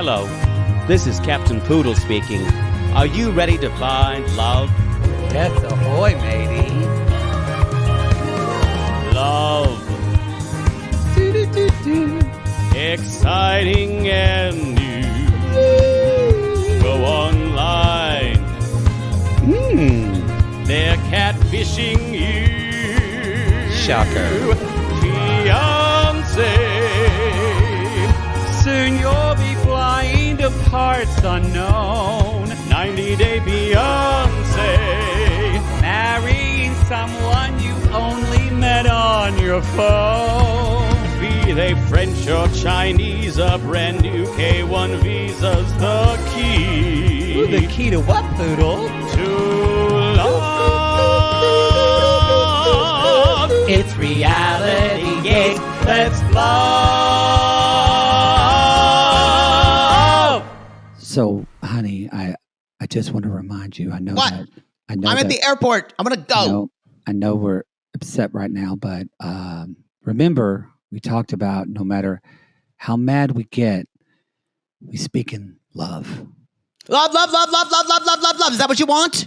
Hello, this is Captain Poodle speaking. Are you ready to find love? Yes, ahoy, matey. Love. Exciting and new. Go online. They're catfishing you. Shocker. Fiancé. Soon you'll be flying to parts unknown. 90-day Beyonce. Marrying someone you only met on your phone. Be they French or Chinese, a brand new K1 visa's the key. Ooh, the key to what, Poodle? To love. It's reality, yes, Let's love. So, honey, I just want to remind you. I know What? that. I know I'm at that, the airport. I'm going to go. I know we're upset right now, but remember, we talked about no matter how mad we get, we speak in love. Love, love, love, love, love, love, love, love, love. Is that what you want?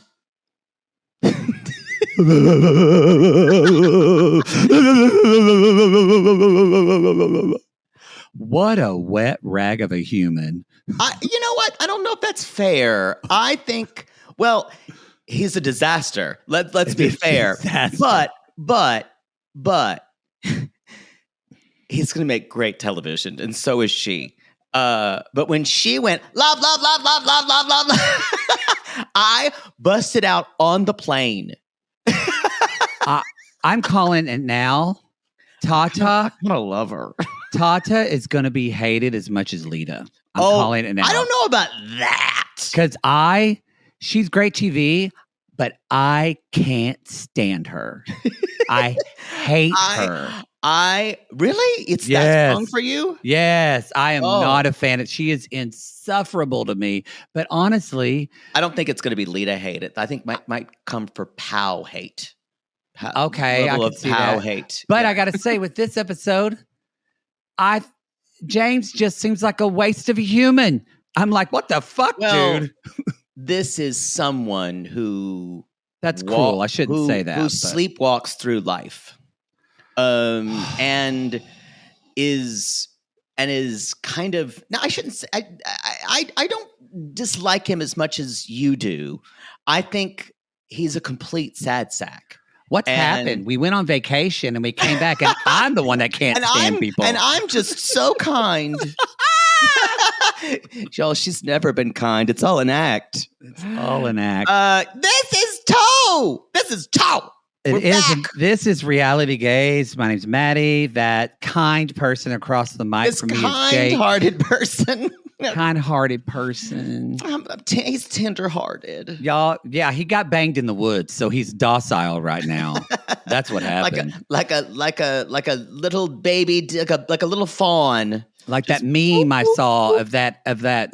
What a wet rag of a human. You know what? I don't know if that's fair. I think, well, he's a disaster. Let's be fair. But he's going to make great television, and so is she. But when she went, love, love, love, love, love, love, love, love, I busted out on the plane. I'm calling it now. Tatha. I'm going to love her. Tatha is going to be hated as much as Lita. I'm calling it now. I don't know about that. Because she's great TV, but I can't stand her. I hate her. Really? It's that Yes. strong for you? Yes, I am Oh. not a fan. She is insufferable to me. But honestly, I don't think it's going to be Lita hate. I think might come for Pow hate. Okay, I level can of see Pow that. hate. but Yeah. I got to say, with this episode, James just seems like a waste of a human. I'm like, what the fuck, Well, dude? This is someone who That's cruel. I shouldn't say that. Who but- sleepwalks through life, and is kind of. Now, I shouldn't say. I don't dislike him as much as you do. I think he's a complete sad sack. What's And- happened? We went on vacation and we came back, and I'm the one that can't stand people. And I'm just so kind. Y'all, she's never been kind. It's all an act. It's all an act. This is Toe. We're back. This is Reality Gaze. My name's Maddie. That kind person across the mic This from me is Jake. kind-hearted person. Kind-hearted person. He's tender-hearted. Y'all, yeah, he got banged in the woods, so he's docile right now. That's what happened. Like a little baby, like a little fawn. Like that meme I saw of that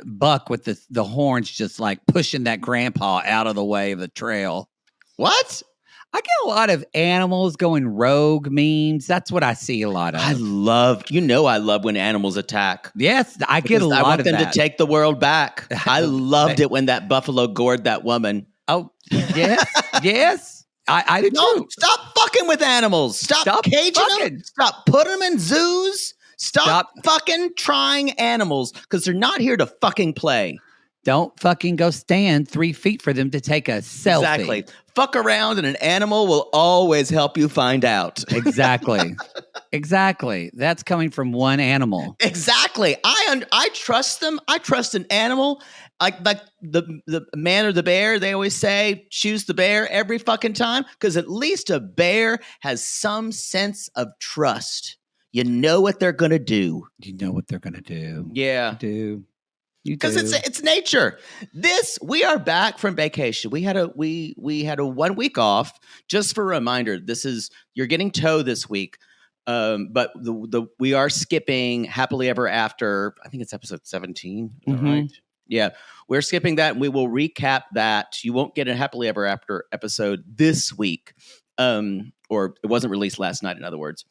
buck with the horns just like pushing that grandpa out of the way of the trail. What? I get a lot of animals going rogue memes. That's what I see a lot of. I love when animals attack. Yes, I get a Because I lot want of them that. to take the world back. I loved it when that buffalo gored that woman. Oh, yes, yes. I do No, too. stop fucking with animals. Stop caging fucking. them. Stop putting them in zoos. Stop fucking trying animals because they're not here to fucking play. Don't fucking go stand 3 feet for them to take a selfie. Exactly. Fuck around and an animal will always help you find out. Exactly. Exactly. That's coming from one animal. Exactly. I trust them. I trust an animal. Like the man or the bear, they always say, choose the bear every fucking time. Because at least a bear has some sense of trust. You know what they're going to do. You know what they're going to do. Yeah. You do. Because it's nature. We are back from vacation. We had a 1 week off. Just for a reminder, you're getting Toe this week. But we are skipping Happily Ever After. I think it's episode 17. Is that right? Yeah, we're skipping that, and we will recap that. You won't get a Happily Ever After episode this week, or it wasn't released last night. In other words,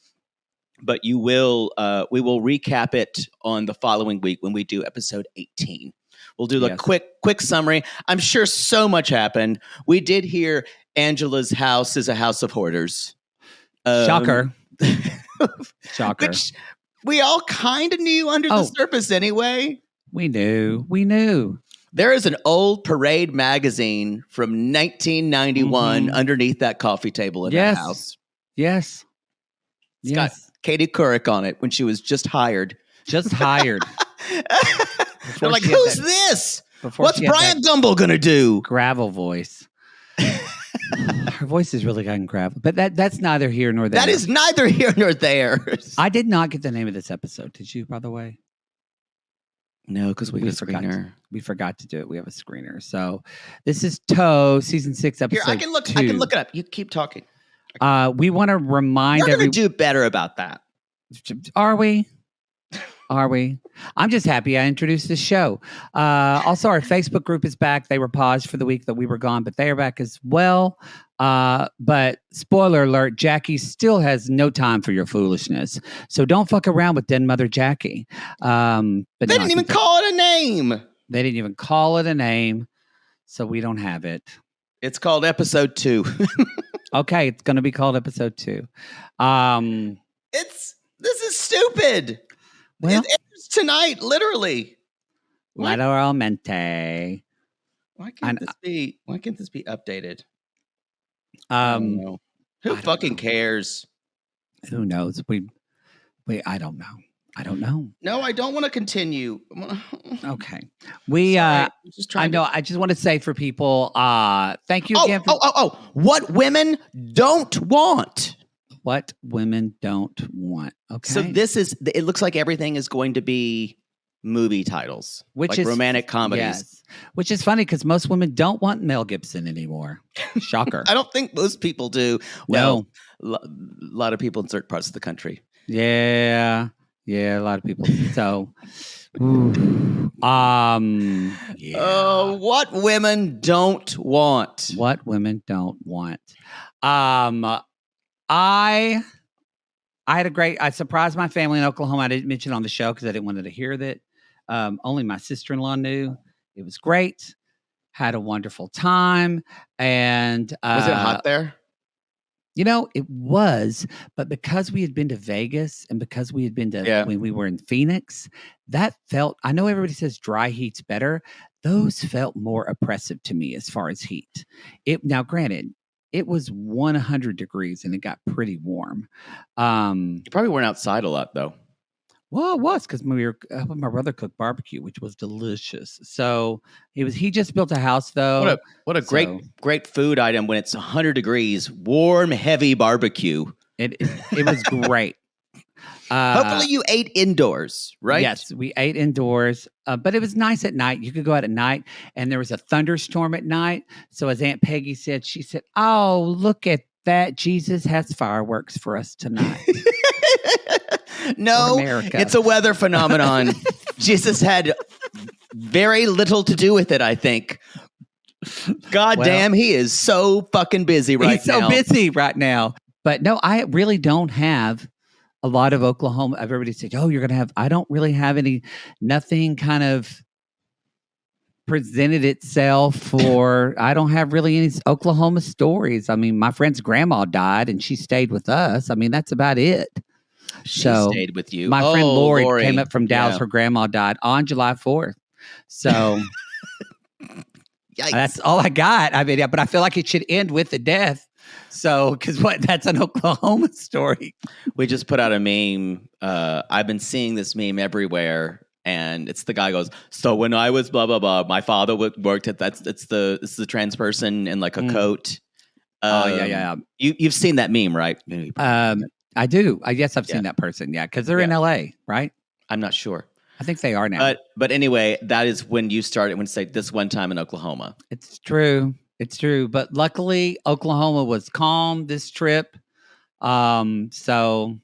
but we will recap it on the following week when we do episode 18. We'll do a quick summary. I'm sure so much happened. We did hear Angela's house is a house of hoarders. Shocker. Shocker. Which we all kind of knew under the surface anyway. We knew. There is an old Parade magazine from 1991 underneath that coffee table in that house. Yes. It's got Katie Couric on it when she was just hired. They're like, who's this? What's Brian Gumble going to do? Gravel voice. Her voice is really gotten gravel. But that's neither here nor there. That is neither here nor there. I did not get the name of this episode. Did you, by the way? No, because we forgot to do it. We have a screener. So this is Toe, season 6, episode 2. I can look it up. You keep talking. We want to remind everyone. We're going to do better about that. Are we? I'm just happy I introduced this show. Also, our Facebook group is back. They were paused for the week that we were gone, but they are back as well. But spoiler alert, Jackie still has no time for your foolishness. So don't fuck around with Den Mother Jackie. But they didn't even call it a name. They didn't even call it a name. So we don't have it. It's called episode 2. Okay, it's going to be called episode 2. This is stupid. Well, it's tonight, literally. Literalmente. Why can't this be updated? Who fucking cares? Who knows? I don't know. No, I don't want to continue. Okay. I just want to say for people, thank you again. What women don't want. What women don't want. Okay. So it looks like everything is going to be movie titles, which is romantic comedies. Yes. Which is funny because most women don't want Mel Gibson anymore. Shocker. I don't think most people do. Well, a lot of people in certain parts of the country. Yeah, a lot of people. So, what women don't want. What women don't want. I surprised my family in Oklahoma. I didn't mention it on the show because I didn't want them to hear that. Only my sister-in-law knew. It was great. Had a wonderful time. And was it hot there? It was, but because we had been to Vegas and because we had been to when we were in Phoenix, that felt, I know everybody says dry heat's better. Those felt more oppressive to me as far as heat. Now, granted, it was 100 degrees and it got pretty warm. You probably weren't outside a lot though. Well, it was because we were helping my brother cook barbecue, which was delicious. So he just built a house though. What a great food item when it's 100 degrees, warm, heavy barbecue. It was great. Hopefully you ate indoors, right? Yes, we ate indoors, but it was nice at night. You could go out at night, and there was a thunderstorm at night. So as Aunt Peggy said, she said, "Oh, look at that! Jesus has fireworks for us tonight." No, it's a weather phenomenon. Jesus had very little to do with it, I think. God damn, he is so fucking busy right now. He's so busy right now. But no, I really don't have a lot of Oklahoma. Everybody said, "Oh, you're going to have." I don't really have nothing kind of presented itself for. I don't have really any Oklahoma stories. I mean, my friend's grandma died and she stayed with us. I mean, that's about it. She stayed with you. My friend Lori came up from Dallas. Yeah. Her grandma died on July 4th. So that's all I got. I mean, but I feel like it should end with the death. So, because that's an Oklahoma story. We just put out a meme. I've been seeing this meme everywhere, and it's the guy goes, "So when I was blah blah blah, my father worked at it's the trans person in like a coat." Yeah. You've seen that meme, right? I do. I guess I've seen that person. Yeah, because they're in LA, right? I'm not sure. I think they are now. But anyway, that is when you started. When say this one time in Oklahoma. It's true. But luckily, Oklahoma was calm this trip. So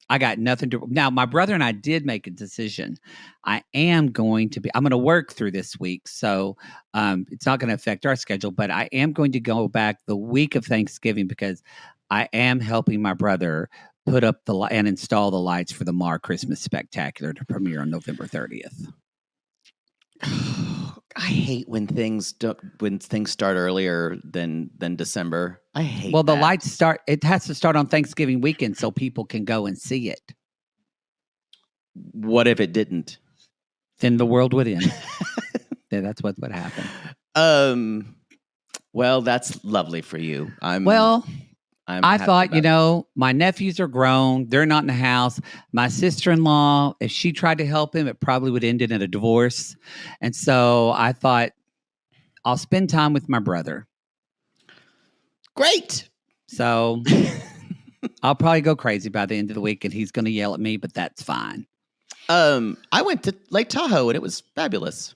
I got nothing to. Now, my brother and I did make a decision. I'm going to work through this week. So it's not going to affect our schedule, but I am going to go back the week of Thanksgiving because I am helping my brother put up and install the lights for the Mar Christmas Spectacular to premiere on November 30th. I hate when things start earlier than December. I hate. Well, the that. lights start. It has to start on Thanksgiving weekend so people can go and see it. What if it didn't? Then the world would end. Yeah, that's what would happen. Well, that's lovely for you. I thought, my nephews are grown. They're not in the house. My sister-in-law, if she tried to help him, it probably would end in a divorce. And so I thought, I'll spend time with my brother. Great. So I'll probably go crazy by the end of the week, and he's going to yell at me, but that's fine. I went to Lake Tahoe, and it was fabulous.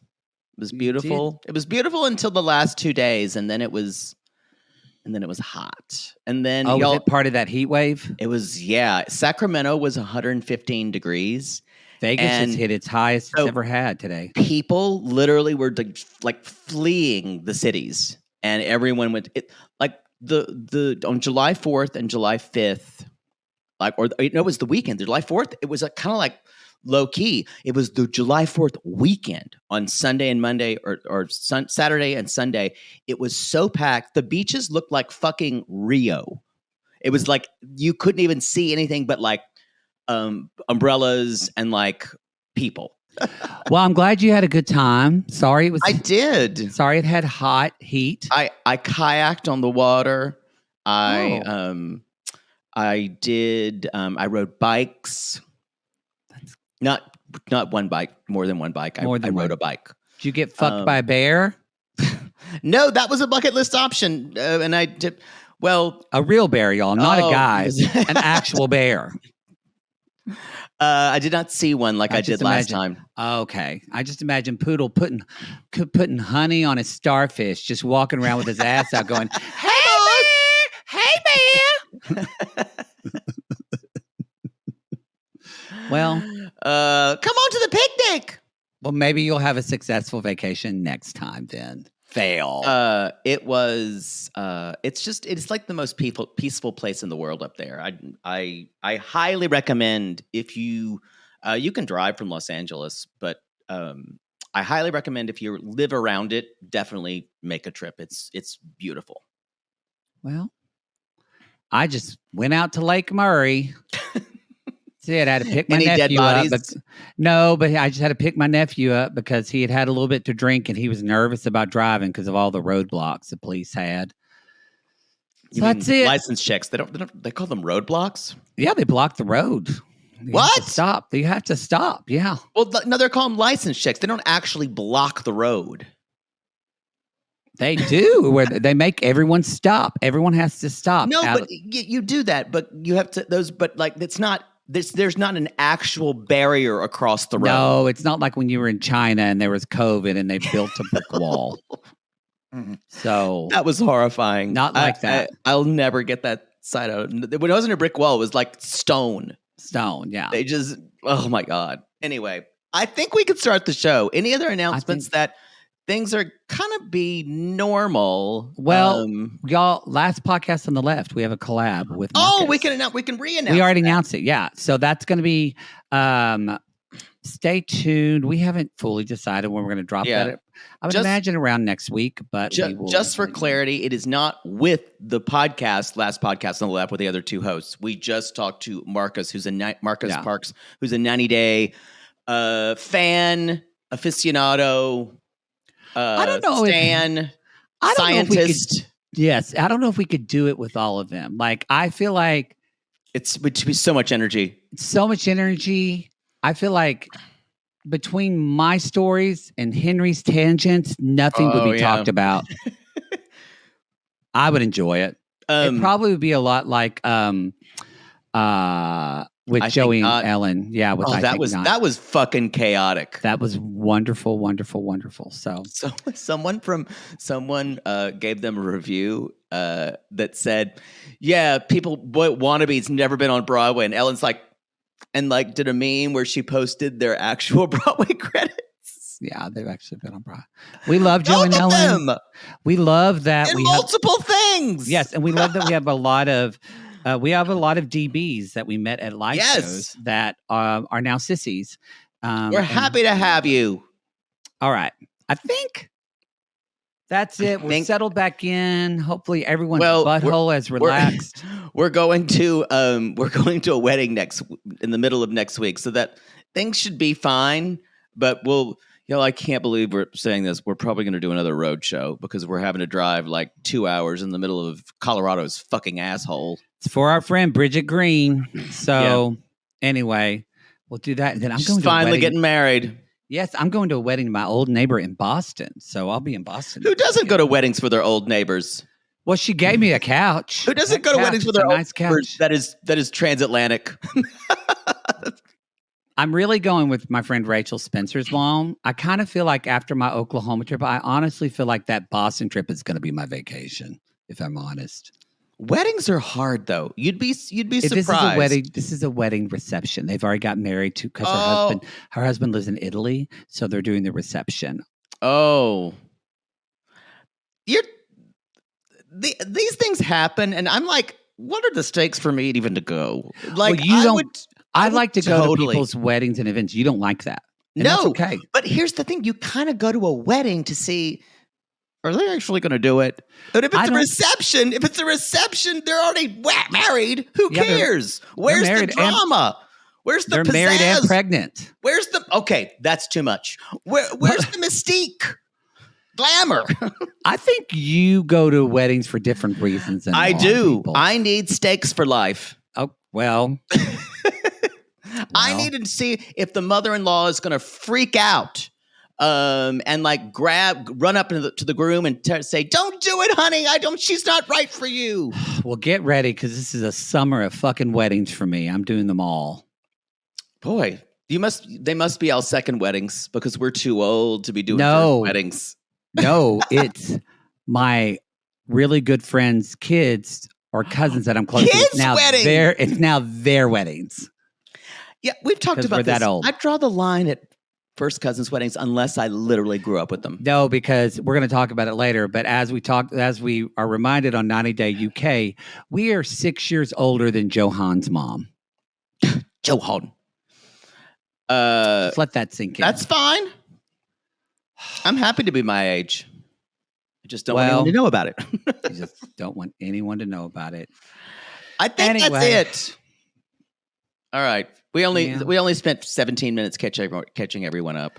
It was beautiful. It was beautiful until the last 2 days, and then it was hot. And then was it part of that heat wave? It was, yeah. Sacramento was 115 degrees. Vegas has hit its highest it's ever had today. People literally were like fleeing the cities, and everyone went on July 4th and July 5th, it was the weekend. July 4th, it was kind of like low key. It was the July 4th weekend on Sunday and Monday or Saturday and Sunday. It was so packed. The beaches looked like fucking Rio. It was like you couldn't even see anything but like umbrellas and like people. Well, I'm glad you had a good time. I did. Sorry it had hot heat. I kayaked on the water. I did. I rode bikes. Not one bike, more than one bike. I rode a bike. Did you get fucked by a bear? No, that was a bucket list option. And I did, well. A real bear, y'all, not a guy. An actual bear. I did not see one like I did last time. Okay. I just imagine Poodle putting honey on his starfish, just walking around with his ass out going, hey, bear. Well, come on to the picnic. Well, maybe you'll have a successful vacation next time then. Fail. It's like the most peaceful place in the world up there. I highly recommend if you can drive from Los Angeles, but I highly recommend if you live around it, definitely make a trip. It's beautiful. Well, I just went out to Lake Murray. I had to pick my nephew up. But I just had to pick my nephew up because he had a little bit to drink and he was nervous about driving because of all the roadblocks the police had. So that's it. License checks. They call them roadblocks? Yeah, they block the road. What? Stop. You have to stop. Yeah. Well, no, they're called license checks. They don't actually block the road. They do, where they make everyone stop. Everyone has to stop. No, but you do that, but you have to it's not. There's not an actual barrier across the road. No, it's not like when you were in China and there was COVID and they built a brick wall. So that was horrifying. Not like that. I'll never get that side out. When it wasn't a brick wall, it was like stone. Stone, yeah. They just, oh my God. Anyway, I think we could start the show. Any other announcements that things are kind of be normal? Well, y'all, last podcast on the left, we have a collab with Marcus. We can re-announce. We already announced it, yeah. So that's going to be, stay tuned. We haven't fully decided when we're going to drop that. I would imagine around next week, but just for clarity, it is not with the last podcast on the left with the other two hosts. We just talked to Marcus, Parks, who's a 90-day fan, aficionado, I don't know scientist. Yes, I don't know if we could do it with all of them. Like, I feel like it would be so much energy. I feel like between my stories and Henry's tangents, nothing would be talked about. I would enjoy it. It probably would be a lot like with Joey and Ellen. Yeah, that was fucking chaotic. That was wonderful, wonderful, wonderful. So someone gave them a review that said, "Yeah, Wannabe's never been on Broadway," and Ellen's like, did a meme where she posted their actual Broadway credits. Yeah, they've actually been on Broadway. We love Joe and Ellen. We love that we multiple things. Yes, and we love that we have a lot of We have a lot of DBs that we met at live Yes. shows that are now sissies. We're happy to have you. All right. I think that's it. We're settled back in. Hopefully everyone's butthole has relaxed. We're going to a wedding in the middle of next week, so that things should be fine. But I can't believe we're saying this. We're probably going to do another road show because we're having to drive like 2 hours in the middle of Colorado's fucking asshole. It's for our friend Bridget Green. So anyway, we'll do that. And then I'm going to finally getting married. Yes, I'm going to a wedding to my old neighbor in Boston. So I'll be in Boston. Who doesn't go to weddings for their old neighbors? Well, she gave me a couch. Who doesn't go to weddings for their old neighbors? That is transatlantic. I'm really going with my friend Rachel Spencer's mom. I kind of feel like after my Oklahoma trip, I honestly feel like that Boston trip is going to be my vacation, if I'm honest. Weddings are hard, though. You'd be surprised. This is a wedding reception. They've already got married to because her husband lives in Italy, so they're doing the reception. Oh, these things happen, and I'm like, what are the stakes for me even to go? Like, I like to go to people's weddings and events. You don't like that. And no, that's okay. But here's the thing: you kind of go to a wedding to see. Are they actually going to do it? But if it's a reception, they're already married. Who cares? Where's the drama? Where's the pizzazz? They're married and pregnant. Okay, that's too much. Where's the mystique? Glamour. I think you go to weddings for different reasons than I do. I need stakes for life. Oh, well. I need to see if the mother-in-law is going to freak out. And like run up to the groom and say, "Don't do it, honey. She's not right for you." Well, get ready because this is a summer of fucking weddings for me. I'm doing them all. Boy, they must be our second weddings because we're too old to be doing weddings. No, it's my really good friends' kids or cousins that I'm close to. Kids' weddings. It's now their weddings. Yeah, we've talked about this. That old. I draw the line at first cousins' weddings unless I literally grew up with them. No, because we're going to talk about it later. But as we are reminded on 90 Day UK, we are 6 years older than Johan's mom. Johan. Just let that sink in. That's fine. I'm happy to be my age. I just don't want anyone to know about it. You just don't want anyone to know about it. I think that's it. All right. We only spent 17 minutes catching everyone up.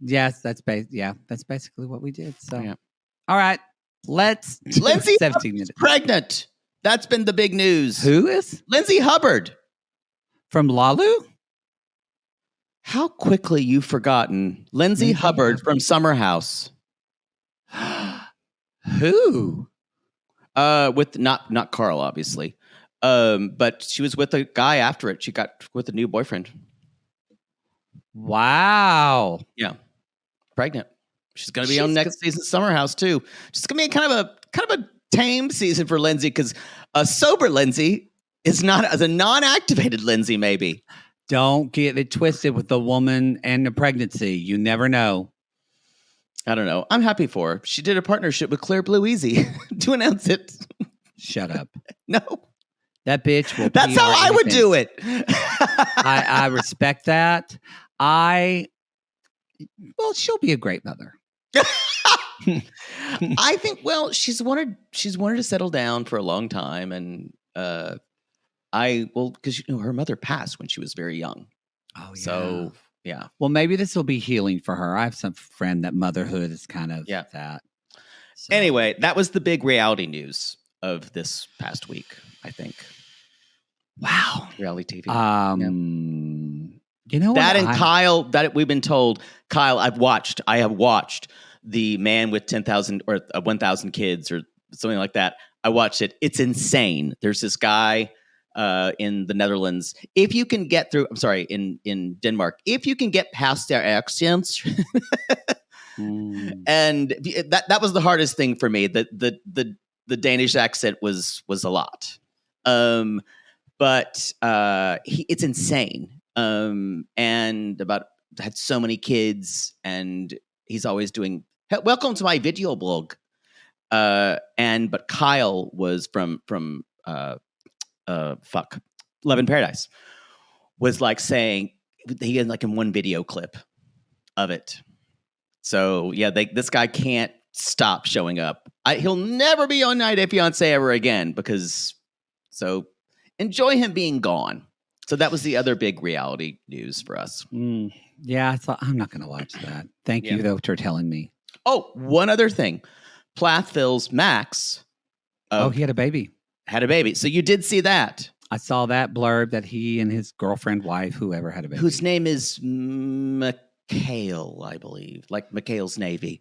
Yes, that's basically what we did. So, all right, let's Lindsay 17 minutes pregnant. That's been the big news. Who is Lindsay Hubbard from Lalu? How quickly you've forgotten Lindsay Hubbard from Summer House. Who? With not Carl, obviously. But she was with a guy after it. She got with a new boyfriend. Wow. Yeah. Pregnant. She's going to be on next season's Summer House too. Just going to be kind of a tame season for Lindsay because a sober Lindsay is not as a non-activated Lindsay maybe. Don't get it twisted with the woman and the pregnancy. You never know. I don't know. I'm happy for her. She did a partnership with Clear Blue Easy to announce it. Shut up. No. That bitch will. That's how I would do it. I respect that. She'll be a great mother. I think. Well, she's wanted to settle down for a long time, and because her mother passed when she was very young. Oh, yeah. So yeah. Well, maybe this will be healing for her. I have some friend that motherhood is kind of that. So. Anyway, that was the big reality news of this past week, I think. Wow. Reality TV. You know that what? And Kyle, that we've been told, Kyle, I have watched The Man with 10,000 or 1,000 Kids or something like that. I watched it. It's insane. There's this guy in the Netherlands. If you can get through, in Denmark, if you can get past their accents, and that was the hardest thing for me. The Danish accent was a lot. But it's insane. And had so many kids, and he's always doing welcome to my video blog. But Kyle was from Love in Paradise, was like saying he had like in one video clip of it. So yeah, this guy can't stop showing up. He'll never be on 90 Day Fiancé ever again so enjoy him being gone. So that was the other big reality news for us. Yeah, I thought I'm not going to watch that. Thank you though for telling me. Oh, one other thing, Plathville's Max. He had a baby. So you did see that. I saw that blurb that he and his girlfriend, wife, whoever had a baby. Whose name is McHale, I believe. Like McHale's Navy.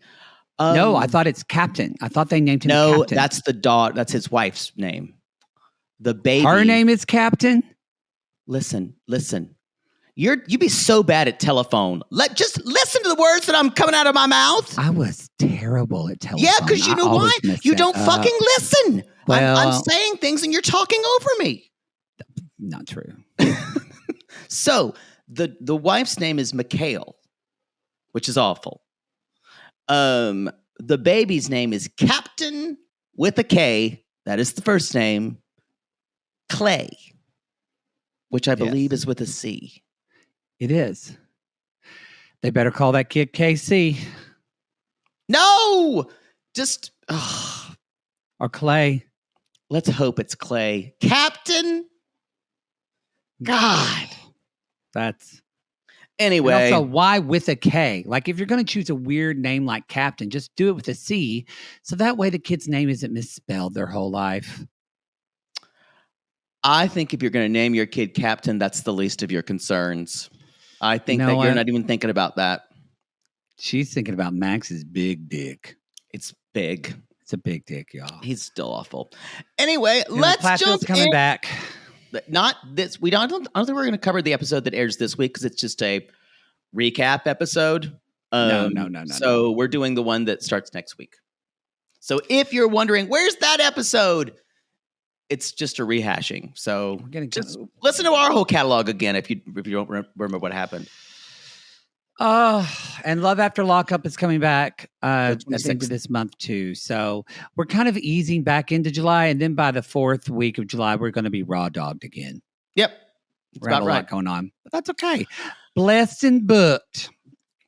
No, I thought it's Captain. I thought they named him Captain. No, that's the dog. That's his wife's name. The baby. Her name is Captain? Listen. You'd be so bad at telephone. Just listen to the words that I'm coming out of my mouth. I was terrible at telephone. Yeah, because you know why? You don't fucking listen. Well, I'm saying things and you're talking over me. Not true. So the wife's name is McHale, which is awful. The baby's name is Captain with a K. That is the first name. Clay, which I believe is with a C. It is. They better call that kid KC. No! Just... Or Clay. Let's hope it's Clay. Captain? God. That's... Anyway. And also, why with a K? Like, if you're going to choose a weird name like Captain, just do it with a C. So that way the kid's name isn't misspelled their whole life. I think if you're going to name your kid Captain, that's the least of your concerns. I think that you're not even thinking about that. She's thinking about Max's big dick. It's big. It's a big dick, y'all. He's still awful. Anyway, let's jump coming back. Not this. I don't think we're going to cover the episode that airs this week because it's just a recap episode. No. So we're doing the one that starts next week. So if you're wondering, where's that episode? It's just a rehashing. So just listen to our whole catalog again if you don't remember what happened. And Love After Lockup is coming back at the end of this month too. So we're kind of easing back into July, and then by the 4th week of July, we're going to be raw dogged again. Yep, we're about a lot going on, but that's okay. Blessed and booked,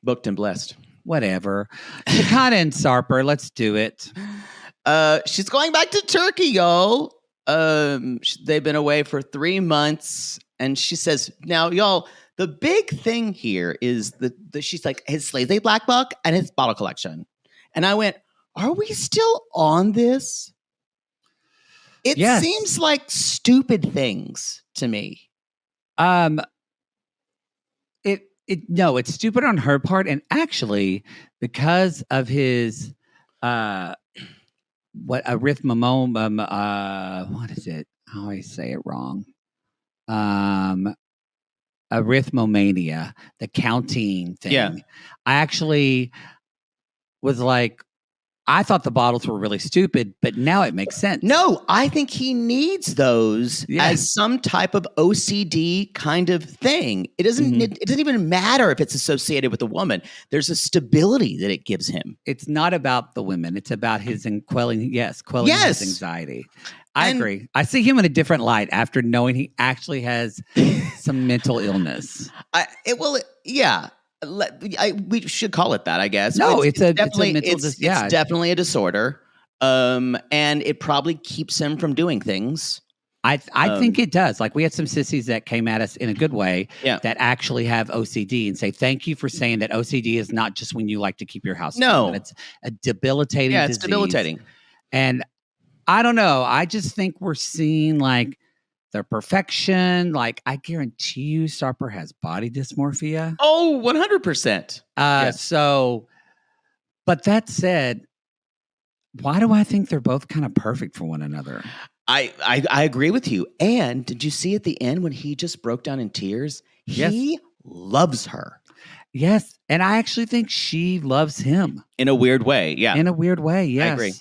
booked and blessed. Whatever. Shekinah and Sarper, let's do it. She's going back to Turkey, y'all. They've been away for 3 months, and she says, "Now, y'all, the big thing here is that she's like his Slave Day Black Book and his bottle collection." And I went, "Are we still on this?" It seems like stupid things to me. No, it's stupid on her part, and actually, because of his what is it? I always say it wrong. Arithmomania, the counting thing. Yeah. I actually was like, I thought the bottles were really stupid, but now it makes sense. No, I think he needs those as some type of OCD kind of thing. It doesn't. It doesn't even matter if it's associated with a woman. There's a stability that it gives him. It's not about the women. It's about his quelling his anxiety. I agree. I see him in a different light after knowing he actually has some mental illness. We should call it that, I guess. No, it's definitely a disorder, and it probably keeps him from doing things. I think it does. Like, we had some sissies that came at us in a good way that actually have OCD and say, "Thank you for saying that OCD is not just when you like to keep your house clean. It's a debilitating disease." It's debilitating. And I don't know. I just think we're seeing like their perfection. Like, I guarantee you Sarper has body dysmorphia. Oh, 100%. So, but that said, why do I think they're both kind of perfect for one another? I agree with you. And did you see at the end when he just broke down in tears? He loves her. Yes. And I actually think she loves him. In a weird way. Yeah. In a weird way. Yes. I agree.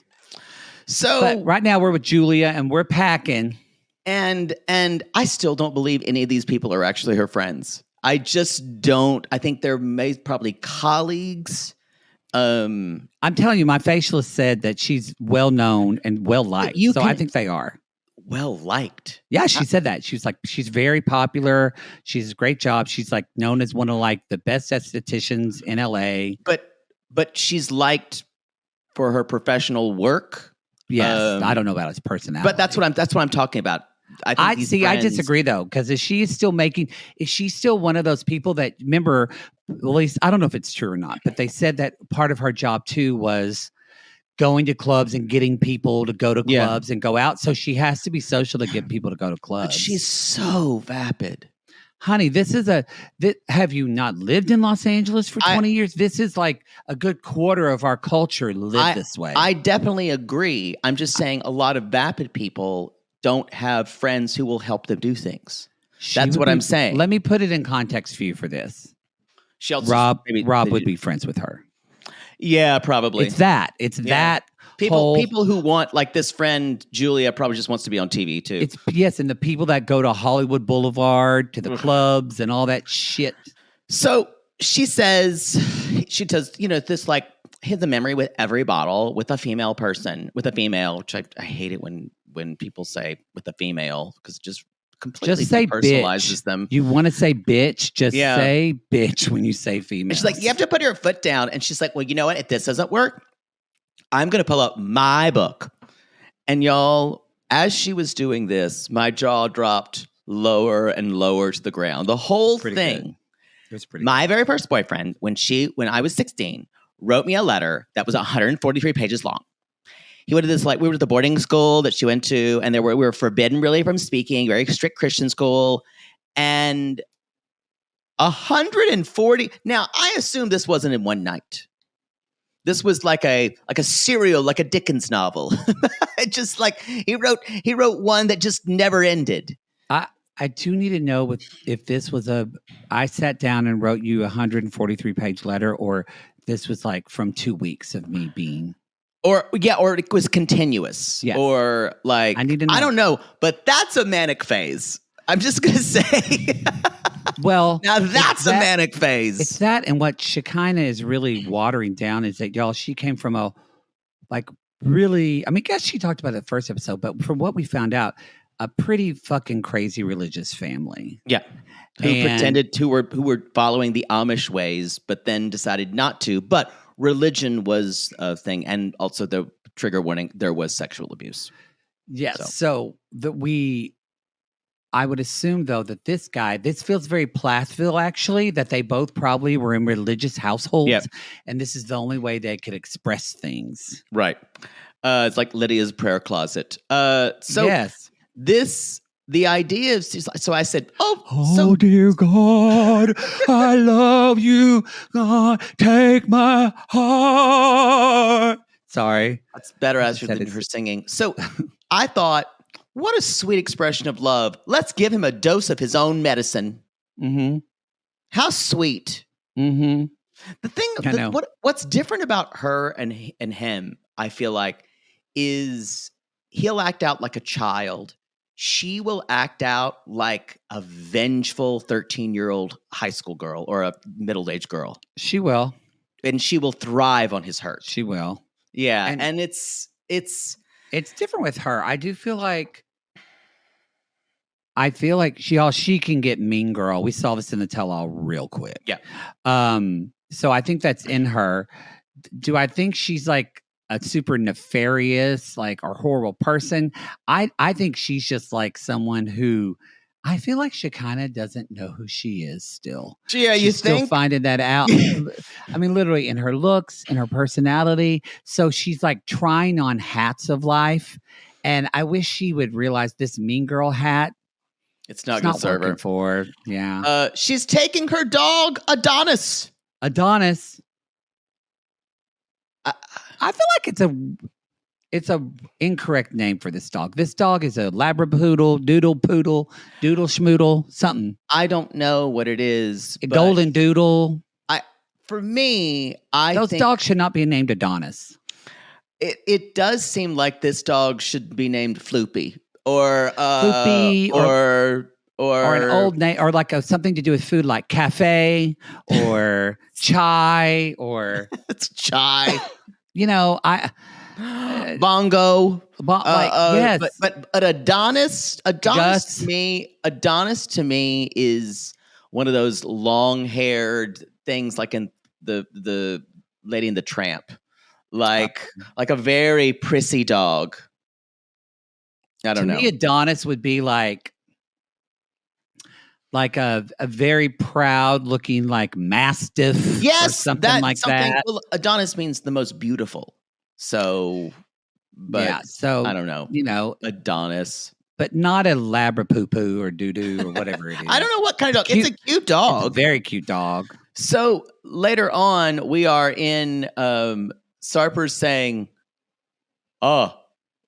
So, but right now we're with Julia and we're packing. And I still don't believe any of these people are actually her friends. I just don't. I think they're probably colleagues. I'm telling you, my facialist said that she's well known and well liked. So I think they are. well liked. Yeah, she said that. She was like, she's very popular. She's a great job. She's like known as one of like the best estheticians in LA. But she's liked for her professional work. Yes, I don't know about his personality. But that's what I'm talking about. I think I disagree though, because is she still one of those people that remember, at least I don't know if it's true or not, but they said that part of her job too was going to clubs and getting people to go to clubs and go out. So she has to be social to get people to go to clubs. But she's so vapid. Honey, have you not lived in Los Angeles for 20 years? This is like a good quarter of our culture live this way. I definitely agree. I'm just saying a lot of vapid people don't have friends who will help them do things. That's what I'm saying. Let me put it in context for you for this. Rob would be friends with her. Yeah, probably. It's that. People who want, like this friend Julia probably just wants to be on TV too. And the people that go to Hollywood Boulevard to the clubs and all that shit. So she does, this like hit the memory with every bottle with a female person, which I hate it when people say with a female because it just completely personalizes them. You want to say bitch? Just say bitch when you say female. And she's like, you have to put your foot down. And she's like, well, you know what? If this doesn't work, I'm going to pull up my book. And y'all, as she was doing this, my jaw dropped lower and lower to the ground. The whole thing. Good. It was pretty my very first boyfriend, when I was 16, wrote me a letter that was 143 pages long. He went to this, like, we were at the boarding school that she went to, and we were forbidden really from speaking, very strict Christian school. And 140. Now, I assume this wasn't in one night. This was like a serial, like a Dickens novel. Just like he wrote one that just never ended. I do need to know if this was I sat down and wrote you a 143-page letter, or this was like from 2 weeks of me being. Or it was continuous. Yes. Or like, I need to know. I don't know, but that's a manic phase. I'm just going to say. Well, now that's a manic phase. It's that, and what Shekinah is really watering down is that, y'all, she came from a, like, really, I mean, I guess she talked about it the first episode, but from what we found out, a pretty fucking crazy religious family. Yeah. Who were following the Amish ways, but then decided not to. But religion was a thing. And also the trigger warning, there was sexual abuse. Yes. So I would assume, though, that this feels very Plathville, actually, that they both probably were in religious households. Yep. And this is the only way they could express things. Right. It's like Lydia's prayer closet. Yes. The idea is, so I said, oh dear God, I love you. God, take my heart. Sorry. That's better answer than her singing. So I thought, what a sweet expression of love. Let's give him a dose of his own medicine. Mm-hmm. How sweet. Mm-hmm. The thing, what's different about her and him, I feel like, is he'll act out like a child. She will act out like a vengeful 13-year-old high school girl or a middle-aged girl. She will. And she will thrive on his hurt. She will. Yeah. And it's different with her. I do feel like she can get mean girl. We saw this in the tell-all real quick. Yeah. So I think that's in her. Do I think she's like a super nefarious, like, or horrible person? I think she's just like someone who, I feel like Shekinah doesn't know who she is still. Yeah, she's still finding that out. I mean, literally in her looks, in her personality. So she's like trying on hats of life. And I wish she would realize this mean girl hat. It's not going to serve her. For her. Yeah. She's taking her dog, Adonis. I feel like it's a incorrect name for this dog. This dog is a Labrapoodle, Doodle Poodle, Doodle Schmoodle, something. I don't know what it is. A Golden Doodle. For me, those dogs should not be named Adonis. It does seem like this dog should be named Floopy or Floopy or an old name, or like something to do with food, like cafe or chai or it's chai. Bongo. Yes. But Adonis Gus. to me is one of those long-haired things like in the Lady and the Tramp. Like a very prissy dog. I don't know. To me, Adonis would be like a very proud looking like mastiff. Yes, or something like that. Well, Adonis means the most beautiful. So, but yeah, so I don't know. You know, Adonis, but not a Labrapoopoo or doo-doo or whatever it is. I don't know what kind of dog. It's a cute dog. It's a very cute dog. So later on, we are in Sarper saying,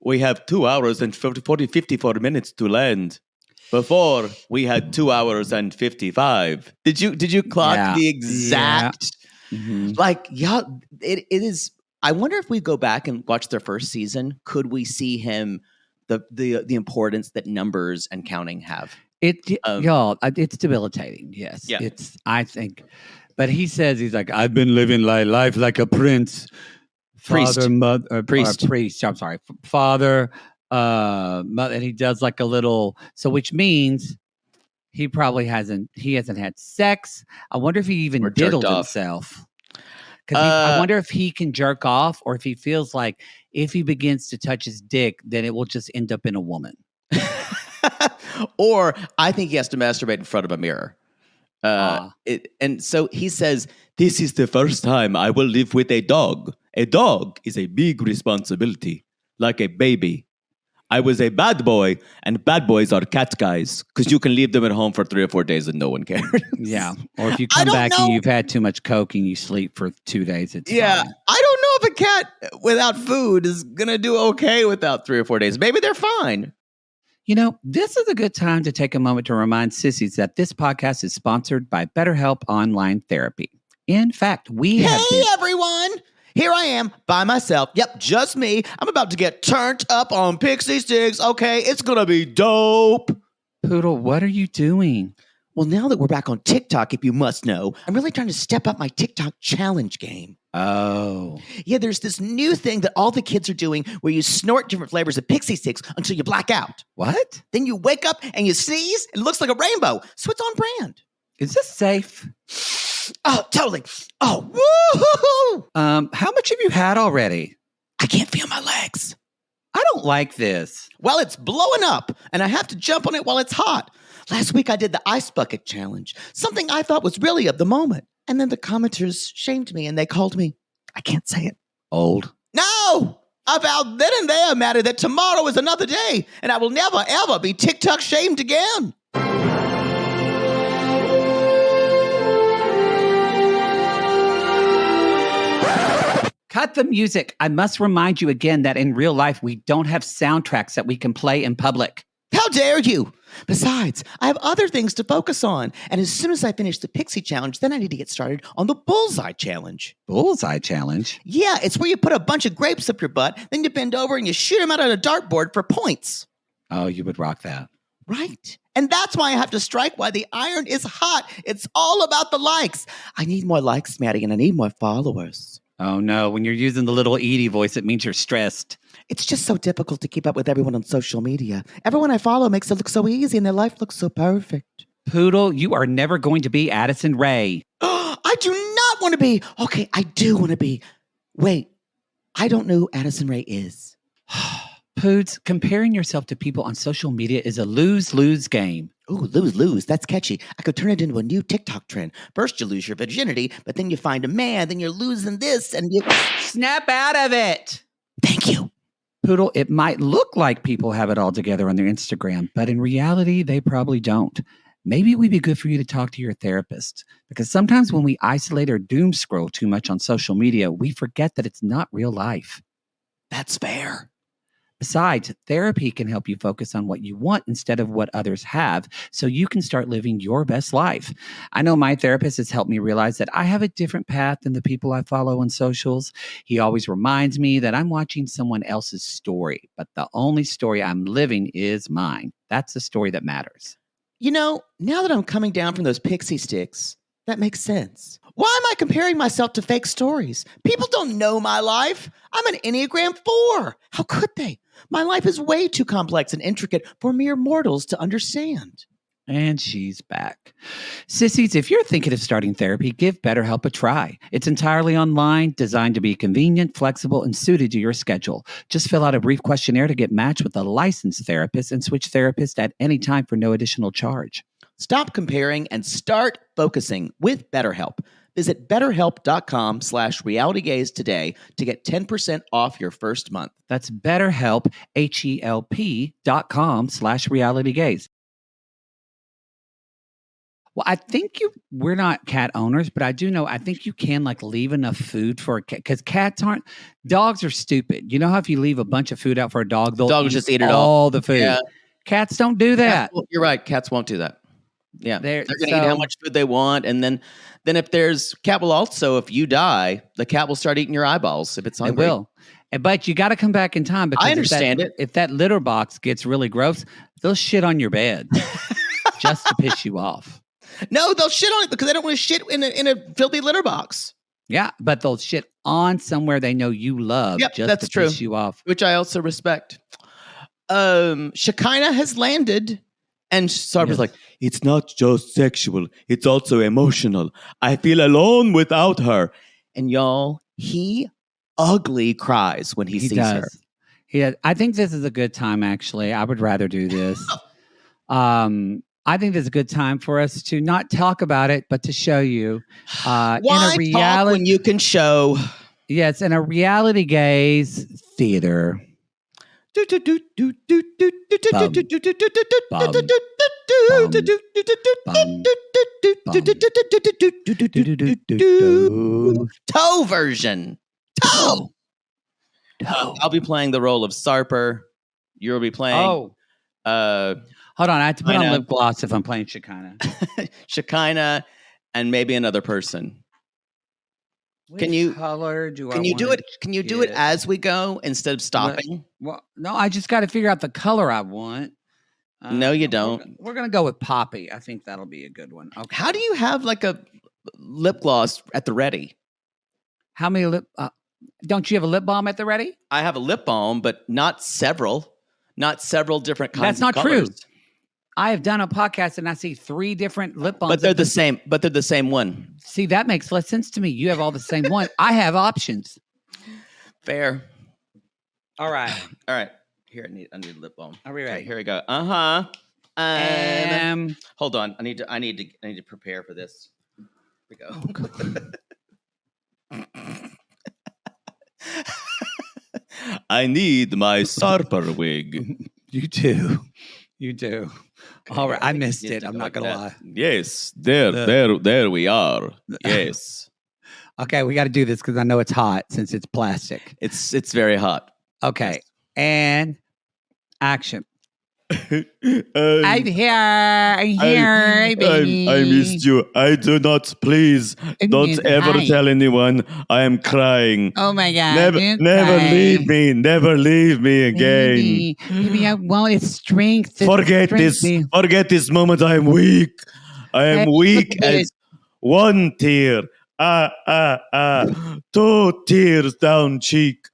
we have 2 hours and 54 minutes to land. Before we had 2 hours and 55. Did you clock the exact like it is. I wonder if we go back and watch their first season, could we see him the importance that numbers and counting have? It's debilitating. Yes. Yeah. It's I think. But he says he's like, I've been living my life like a prince. Priest. Priest. I'm sorry. Father, mother, and he does like a little, so which means he hasn't had sex. I wonder if he even diddled himself. Because I wonder if he can jerk off, or if he feels like if he begins to touch his dick, then it will just end up in a woman. Or I think he has to masturbate in front of a mirror. And so he says, this is the first time I will live with a dog. A dog is a big responsibility, like a baby. I was a bad boy, and bad boys are cat guys because you can leave them at home for 3 or 4 days and no one cares. Yeah. Or if you come back and you've had too much coke and you sleep for 2 days, it's fine. I don't know if a cat without food is going to do okay without 3 or 4 days. Maybe they're fine. You know, this is a good time to take a moment to remind sissies that this podcast is sponsored by BetterHelp Online Therapy. In fact, Hey, everyone! Here I am by myself. Yep, just me. I'm about to get turned up on Pixie Sticks. Okay, it's going to be dope. Poodle, what are you doing? Well, now that we're back on TikTok, if you must know, I'm really trying to step up my TikTok challenge game. Oh. Yeah, there's this new thing that all the kids are doing where you snort different flavors of Pixie Sticks until you black out. What? Then you wake up and you sneeze, and it looks like a rainbow. So it's on brand. Is this safe? Oh, totally. Oh, woo-hoo-hoo. How much have you had already? I can't feel my legs. I don't like this. Well, it's blowing up, and I have to jump on it while it's hot. Last week, I did the ice bucket challenge, something I thought was really of the moment. And then the commenters shamed me, and they called me, I can't say it, old. No! About then and there, Maddie, that tomorrow is another day, and I will never, ever be TikTok shamed again. Cut the music. I must remind you again that in real life, we don't have soundtracks that we can play in public. How dare you? Besides, I have other things to focus on. And as soon as I finish the Pixie Challenge, then I need to get started on the Bullseye Challenge. Bullseye Challenge? Yeah, it's where you put a bunch of grapes up your butt, then you bend over and you shoot them out on a dartboard for points. Oh, you would rock that. Right. And that's why I have to strike while the iron is hot. It's all about the likes. I need more likes, Maddie, and I need more followers. Oh, no. When you're using the little Edie voice, it means you're stressed. It's just so difficult to keep up with everyone on social media. Everyone I follow makes it look so easy and their life looks so perfect. Poodle, you are never going to be Addison Rae. I do not want to be. Okay, I do want to be. Wait, I don't know who Addison Rae is. Poods, comparing yourself to people on social media is a lose-lose game. Ooh, lose. That's catchy. I could turn it into a new TikTok trend. First, you lose your virginity, but then you find a man, then you're losing this, and you... Snap out of it! Thank you. Poodle, it might look like people have it all together on their Instagram, but in reality, they probably don't. Maybe it would be good for you to talk to your therapist, because sometimes when we isolate or doom scroll too much on social media, we forget that it's not real life. That's fair. Besides, therapy can help you focus on what you want instead of what others have, so you can start living your best life. I know my therapist has helped me realize that I have a different path than the people I follow on socials. He always reminds me that I'm watching someone else's story, but the only story I'm living is mine. That's the story that matters. You know, now that I'm coming down from those Pixie Sticks, that makes sense. Why am I comparing myself to fake stories? People don't know my life. I'm an Enneagram 4. How could they? My life is way too complex and intricate for mere mortals to understand. And she's back. Sissies, if you're thinking of starting therapy, give BetterHelp a try. It's entirely online, designed to be convenient, flexible, and suited to your schedule. Just fill out a brief questionnaire to get matched with a licensed therapist and switch therapists at any time for no additional charge. Stop comparing and start focusing with BetterHelp. Visit BetterHelp.com/realitygaze today to get 10% off your first month. That's BetterHelp, HELP.com/realitygaze. Well, I think we're not cat owners, but I do know, I think you can like leave enough food for a cat, because dogs are stupid. You know how if you leave a bunch of food out for a dog, they'll Dog will just eat it all. the food. Yeah. Cats don't do that. You're right. Cats won't do that. Yeah. They're going to eat so- how much food they want. And then if cat will also, if you die, the cat will start eating your eyeballs if it's hungry. It will. But you got to come back in time, because I understand it. If that litter box gets really gross, they'll shit on your bed just to piss you off. No, they'll shit on it because they don't want to shit in a filthy litter box. Yeah, but they'll shit on somewhere they know you love just to piss you off. Which I also respect. Shekinah has landed, and Sarper's like, it's not just sexual, it's also emotional. I feel alone without her. And y'all, he ugly cries when he sees her. Yeah, I think this is a good time, actually. I would rather do this. I think this is a good time for us to not talk about it, but to show you. Why in a reality, talk when you can show? Yes, in a reality gaze theater. Toe version. Toe. I'll be playing the role of Sarper. You'll be playing. Hold on, I have to put on lip gloss if I'm playing Shekinah. Shekinah, and maybe another person. Which color do I Can you do it? Can you do it as we go instead of stopping? Well, no, I just got to figure out the color I want. No, you don't. We're gonna go with Poppy. I think that'll be a good one. Okay. How do you have like a lip gloss at the ready? How many lip? Don't you have a lip balm at the ready? I have a lip balm, but not several different kinds. That's not of colors. true. I have done a podcast and I see 3 different lip balms. But they're the same. But they're the same one. See, that makes less sense to me. You have all the same one. I have options. Fair. All right. All right. Here, I need a lip balm. Are we ready? Okay, here we go. Hold on. I need to prepare for this. Here we go. I need my Sarper wig. You do. Okay, all right. I missed it. I'm not going to lie. Yes. There we are. Yes. Okay. We got to do this because I know it's hot since it's plastic. It's very hot. Okay. Yes. And action. I'm here, baby. I missed you. I do not. Please don't ever tell anyone. I am crying. Oh my God! Never leave me. Never leave me again. Baby, I want its strength. Forget this. Forget this moment. I am weak. I am weak as one tear. 2 tears down cheek.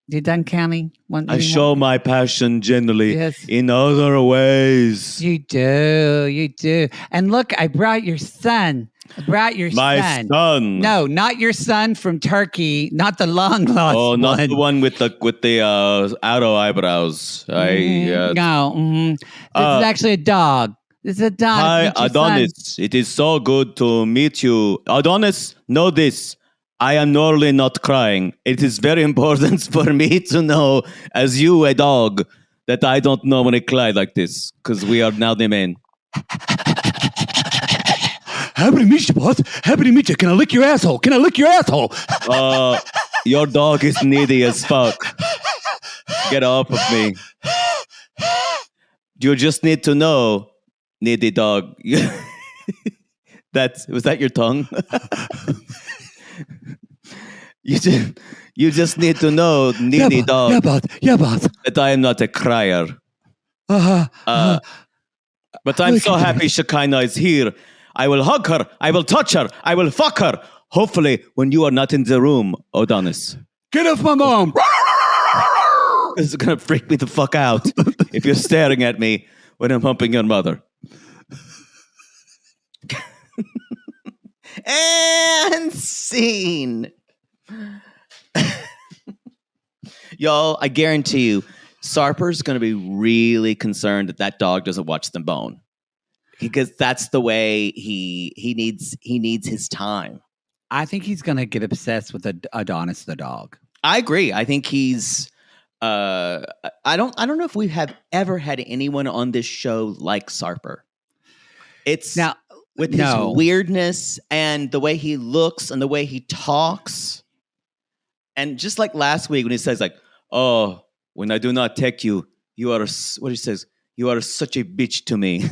You done counting? I show my passion generally in other ways. You do. And look, I brought your son. My son. No, not your son from Turkey. Not the long lost one. Oh, not the one with the arrow eyebrows. No. This is actually a dog. This is a dog. Hi, Adonis. It is so good to meet you. Adonis, know this. I am normally not crying. It is very important for me to know, as you, a dog, that I don't normally cry like this, because we are now the men. Happy to meet you, boss. Happy to meet you. Can I lick your asshole? Your dog is needy as fuck. Get off of me. You just need to know, needy dog. Was that your tongue? You just need to know, needy dog. Yeah, boss. That I am not a crier. But I'm so happy Shekinah is here. I will hug her. I will touch her. I will fuck her. Hopefully, when you are not in the room, Adonis. Get off my mom. This is going to freak me the fuck out if you're staring at me when I'm humping your mother. And scene. Y'all, I guarantee you, Sarper's going to be really concerned that dog doesn't watch them bone. Because that's the way he needs his time. I think he's going to get obsessed with Adonis the dog. I agree. I think he's I don't know if we have ever had anyone on this show like Sarper. It's Now, with no. his weirdness and the way he looks and the way he talks. And just like last week when he says like, "Oh, when I do not take you, you are what he says, you are such a bitch to me."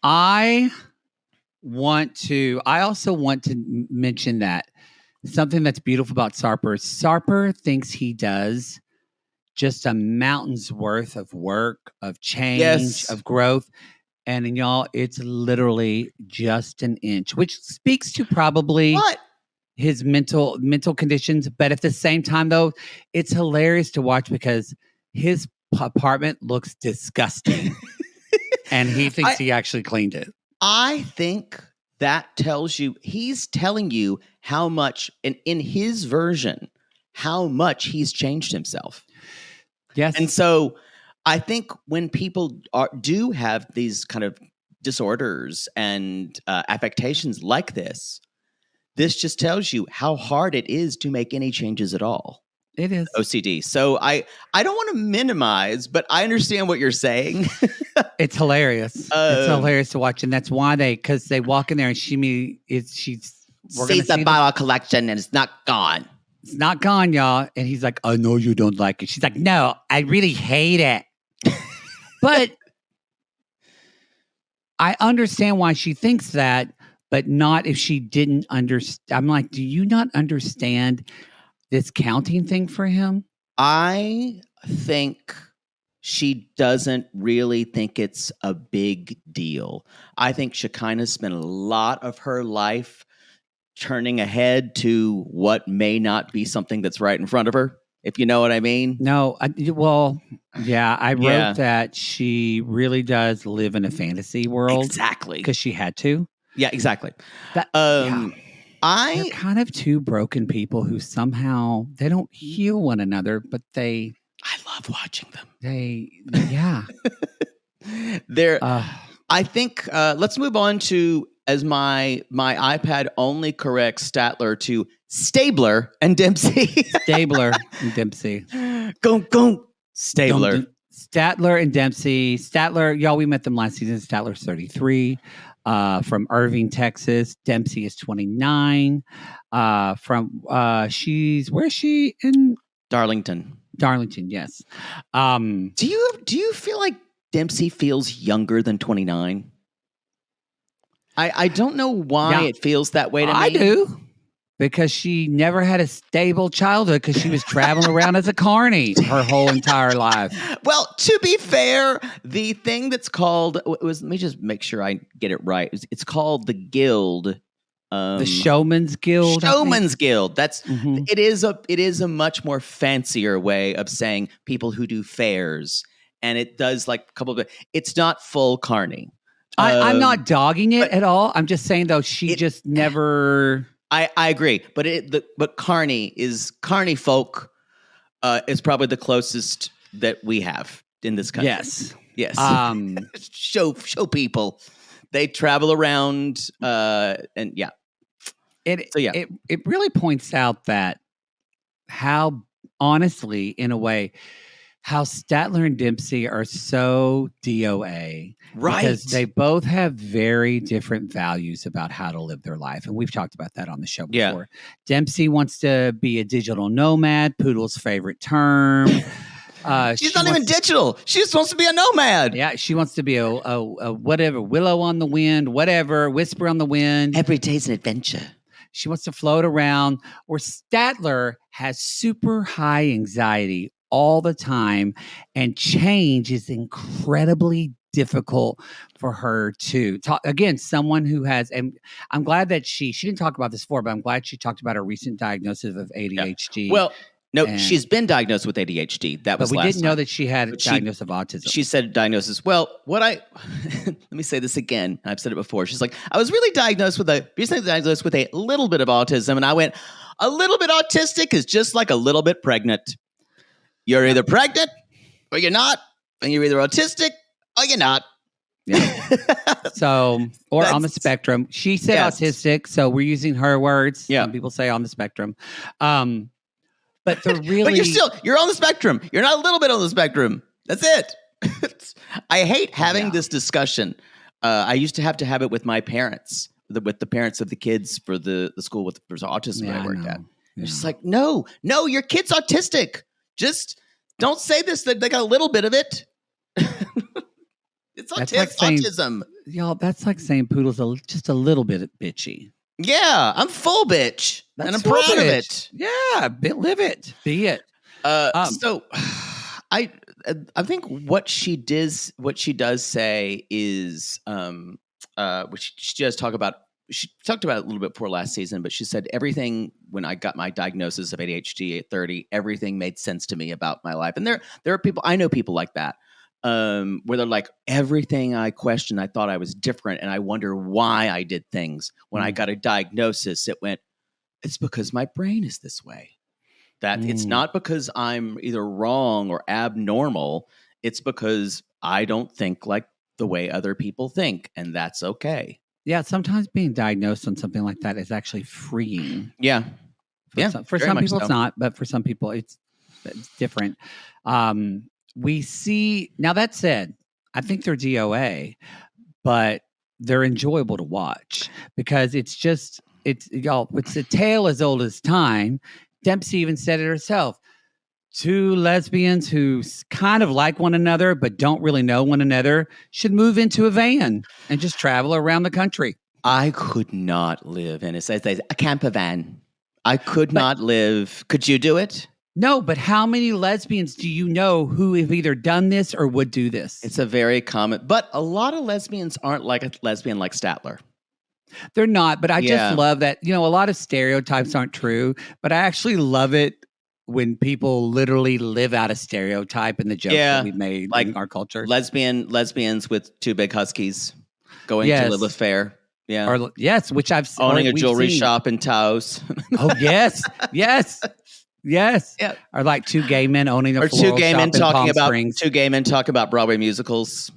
I also want to mention that something that's beautiful about Sarper is Sarper thinks he does just a mountain's worth of work, of change, Yes. of growth. And y'all, it's literally just an inch, which speaks to probably What? his mental conditions. But at the same time, though, it's hilarious to watch because his apartment looks disgusting. And he thinks he actually cleaned it. I think that tells you, he's telling you how much, in his version, how much he's changed himself. Yes. And so I think when people do have these kind of disorders and affectations like this just tells you how hard it is to make any changes at all. It is. OCD. So I don't want to minimize, but I understand what you're saying. It's hilarious. It's hilarious to watch. And that's why because they walk in there and we're going to see about our collection and it's not gone. it's not gone, y'all. And he's like, I know you don't like it. She's like, no, I really hate it. But I understand why she thinks that, but not if she didn't understand. I'm like, do you not understand this counting thing for him? I think she doesn't really think it's a big deal. I think Shekinah spent a lot of her life turning ahead to what may not be something that's right in front of her, if you know what I mean. No, I wrote that she really does live in a fantasy world. Exactly. Because she had to. Yeah, exactly. That, They're They're kind of two broken people who somehow they don't heal one another, but I love watching them. Yeah. I think let's move on to, as my iPad only corrects Statler, to Stabler and Dempsey. Stabler and Dempsey. Go. Stabler. Statler and Dempsey. Statler, y'all, we met them last season. Statler's 33. From Irving, Texas. Dempsey is 29. Where's she in? Darlington, yes. Do you feel like Dempsey feels younger than 29? I don't know why it feels that way to me. I do. Because she never had a stable childhood because she was traveling around as a carny her whole entire life. Well, to be fair, the thing that's called let me just make sure I get it right. It's called the Guild. The Showman's Guild. Showman's Guild. That's Mhm. it is a much more fancier way of saying people who do fairs. And it does like a couple of it's not full carny. I'm not dogging it at all. I'm just saying though, she just never. I agree, but carny folk is probably the closest that we have in this country. Yes. Show people. They travel around, and yeah. It really points out that how honestly, in a way, how Statler and Dempsey are so DOA. Right. Because they both have very different values about how to live their life. And we've talked about that on the show before. Yeah. Dempsey wants to be a digital nomad, Poodle's favorite term. She's not even digital. She just wants to be a nomad. Yeah, she wants to be a whatever, willow on the wind, whatever, whisper on the wind. Every day's an adventure. She wants to float around. Where Statler has super high anxiety all the time, and change is incredibly difficult for her to talk. Again, someone who has, and I'm glad that she didn't talk about this before, but I'm glad she talked about her recent diagnosis of ADHD. Well, no, And- she's been diagnosed with ADHD. That was but we last didn't know time. that she had a But diagnosis of autism. She said diagnosis. Well, let me say this again. I've said it before. She's like, I was recently diagnosed with a little bit of autism. And I went, a little bit autistic is just like a little bit pregnant. You're either pregnant or you're not. And you're either autistic or you're not. Yeah. So, or on the That's- spectrum. She said Yes. autistic, so we're using her words. Yeah. Some people say on the spectrum. But the really, But you're on the spectrum. You're not a little bit on the spectrum. That's it. I hate having this discussion. I used to have it with my parents, with the parents of the kids for the school with autism that I worked at. It's just like, no, your kid's autistic. Just don't say this, that they got a little bit of it. It's That's like autism. y'all, that's like saying Poodle's just a little bit bitchy. Yeah, I'm full bitch. That's and I'm full proud of bitch. it. Yeah, live it. Be it. So I think what she does say is which she does talk about. She talked about it a little bit before last season, but she said everything when I got my diagnosis of ADHD at 30, everything made sense to me about my life. And there are people, I know people like that, where they're like, everything I questioned, I thought I was different, and I wonder why I did things. When I got a diagnosis, it's because my brain is this way. That it's not because I'm either wrong or abnormal. It's because I don't think like the way other people think, and that's okay. Yeah, sometimes being diagnosed on something like that is actually freeing. Yeah. For very some much people, so. it's not, but for some people, it's different. We see, now that said, I think they're DOA, but they're enjoyable to watch because it's a tale as old as time. Dempsey even said it herself. Two lesbians who kind of like one another but don't really know one another should move into a van and just travel around the country. I could not live in a camper van. I could not live. Could you do it? No, but how many lesbians do you know who have either done this or would do this? It's a very common, but a lot of lesbians aren't like a lesbian like Statler. They're not, but I Yeah. just love that. A lot of stereotypes aren't true, but I actually love it when people literally live out a stereotype and the jokes Yeah, that we've made like in our culture. Lesbians with two big huskies going Yes. to live with fair. Yeah. Or yes, which I've Owning a we've jewelry seen. shop in Taos. Oh yes, yes, yes. Yeah. Or like two gay men owning a Or floral two gay shop men in talking Palm about Springs. Broadway musicals.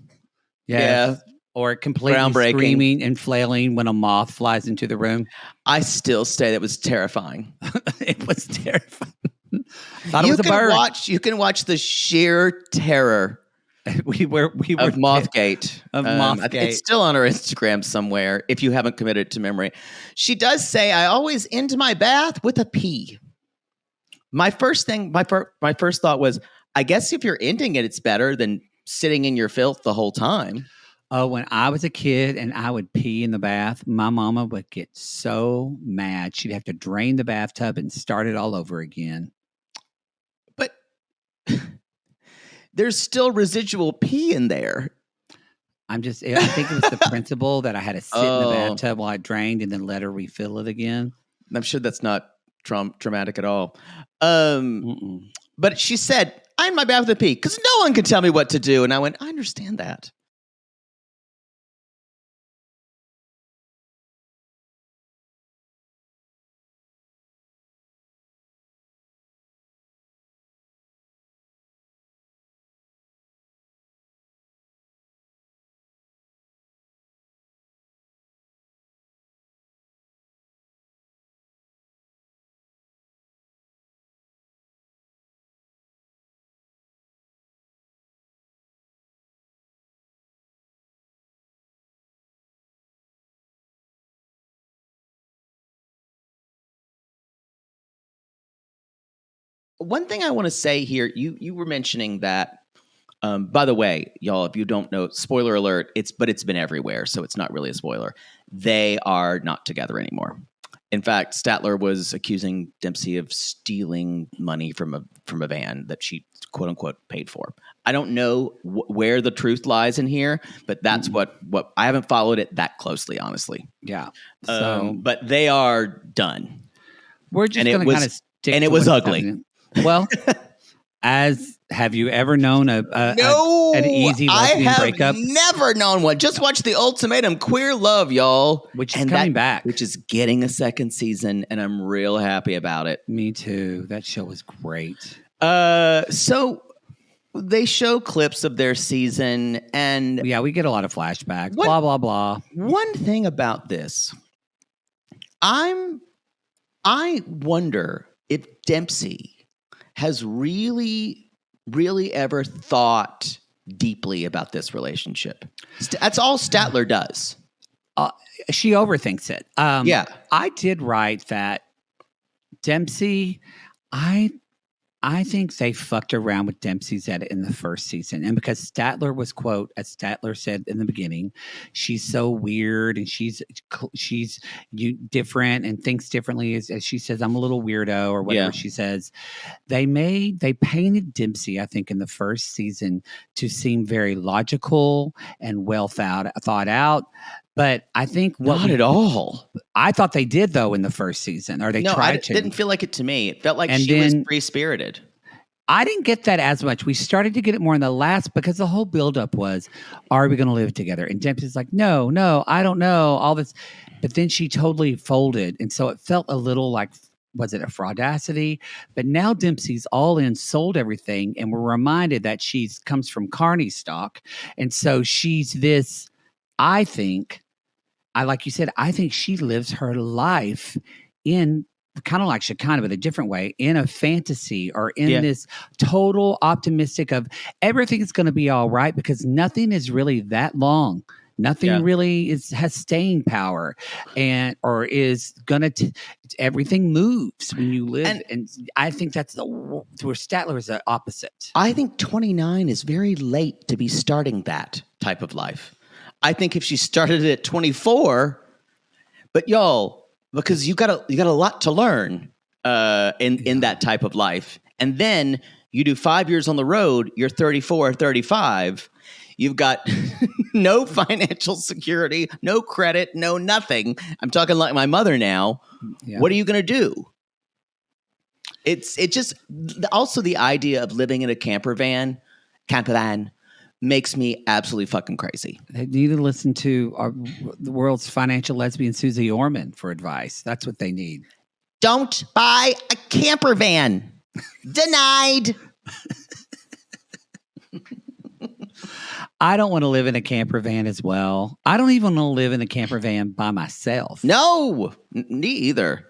Yes. Or completely Groundbreaking. screaming and flailing when a moth flies into the room. I still say that was terrifying. It was terrifying. Thought it You was a bird. you can watch the sheer terror we were of Mothgate. Of I think Mothgate. it's still on her Instagram somewhere if you haven't committed it to memory. She does say, I always end my bath with a pee. My first thought was, I guess if you're ending it, it's better than sitting in your filth the whole time. Oh, when I was a kid and I would pee in the bath, my mama would get so mad. She'd have to drain the bathtub and start it all over again. But there's still residual pee in there. I think it was the principle that I had to sit in the Oh. bathtub while I drained and then let her refill it again. I'm sure that's not traumatic at all. Mm-mm. But she said, I end my bath with a pee because no one can tell me what to do. And I went, I understand that. One thing I want to say here, you were mentioning that, by the way, y'all, if you don't know, spoiler alert, it's been everywhere, so it's not really a spoiler. They are not together anymore. In fact, Statler was accusing Dempsey of stealing money from a van that she quote unquote paid for. I don't know where the truth lies in here, but that's what I haven't followed it that closely, honestly. Yeah. So But they are done. we're just going to kind of stick. And it to was what's ugly. happening. Well, have you ever known an easy lesbian breakup? Never known one. Just watch The Ultimatum, Queer Love, y'all. Which is coming back. Which is getting a second season, and I'm real happy about it. Me too. That show was great. So they show clips of their season, and Yeah, we get a lot of flashbacks. Blah, blah, blah. one thing about this, I wonder if Dempsey has really, really ever thought deeply about this relationship. That's all Statler does. She overthinks it. Yeah. I did write that Dempsey, I think they fucked around with Dempsey's edit in the first season. And because Statler was, quote, as Statler said in the beginning, she's so weird and she's different and thinks differently. As she says, I'm a little weirdo or whatever she says. They painted Dempsey, I think, in the first season to seem very logical and well thought out. But I think not at all. I thought they did, though, in the first season, or they tried to. It didn't feel like it to me. It felt like she was free-spirited. I didn't get that as much. We started to get it more in the last because the whole buildup was, are we going to live together? And Dempsey's like, no, I don't know, all this. But then she totally folded. And so it felt a little like, was it a fraudacity? But now Dempsey's all in, sold everything. And we're reminded that she comes from Carney stock. And so she's this, I think, like you said, I think she lives her life in kind of like Shekinah, but a different way, in a fantasy or in this total optimistic of everything's going to be all right because nothing is really that long. Nothing really has staying power or is going to, everything moves when you live. And I think that's where Statler is the opposite. I think 29 is very late to be starting that type of life. I think if she started at 24, but y'all, because you got a lot to learn in that type of life. And then you do 5 years on the road, you're 34 or 35, you've got no financial security, no credit, no nothing. I'm talking like my mother now. Yeah. What are you going to do? It just also the idea of living in a camper van makes me absolutely fucking crazy. They need to listen to the world's financial lesbian, Susie Orman, for advice. That's what they need. Don't buy a camper van. Denied. I don't want to live in a camper van as well. I don't even want to live in a camper van by myself. No, me either.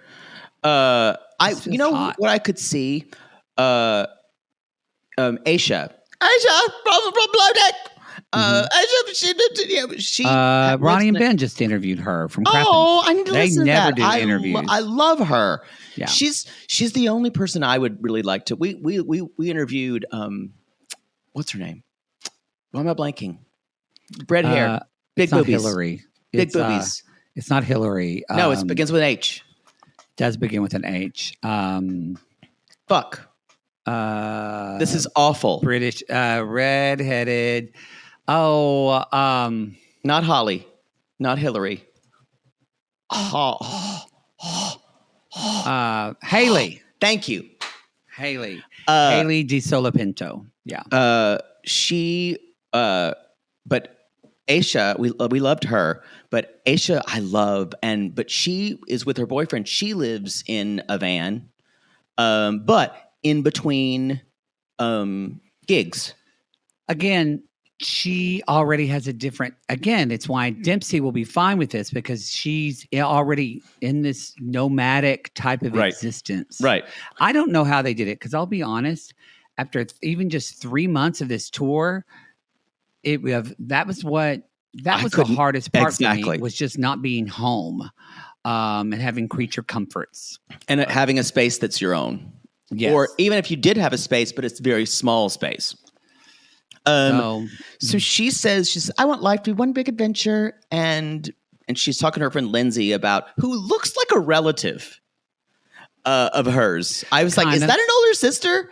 What I could see, Aisha, Ronnie and Ben just interviewed her from Crappin'. Oh, I need to listen to that. They never do interviews. I love her. Yeah. She's the only person I would really like to. We interviewed what's her name? Why am I blanking? Red hair, big boobies. Hillary. Big boobies. It's not Hillary. No, it begins with an H. Does begin with an H. Fuck. This is awful. British, redheaded. Oh, not Holly, not Hillary. Haley. Thank you, Haley. Haley Di Solopinto. Yeah. But Aisha, we loved her. But Aisha, I love, but she is with her boyfriend. She lives in a van, but in between gigs. Again, she already has a different. Again, it's why Dempsey will be fine with this because she's already in this nomadic type of existence. Right. I don't know how they did it because I'll be honest. After even just 3 months of this tour, that was the hardest part for me was just not being home and having creature comforts and having a space that's your own. Yes. Or even if you did have a space, but it's a very small space. So she says, I want life to be one big adventure. And and she's talking to her friend Lindsay about who looks like a relative of hers. I was like, is that an older sister?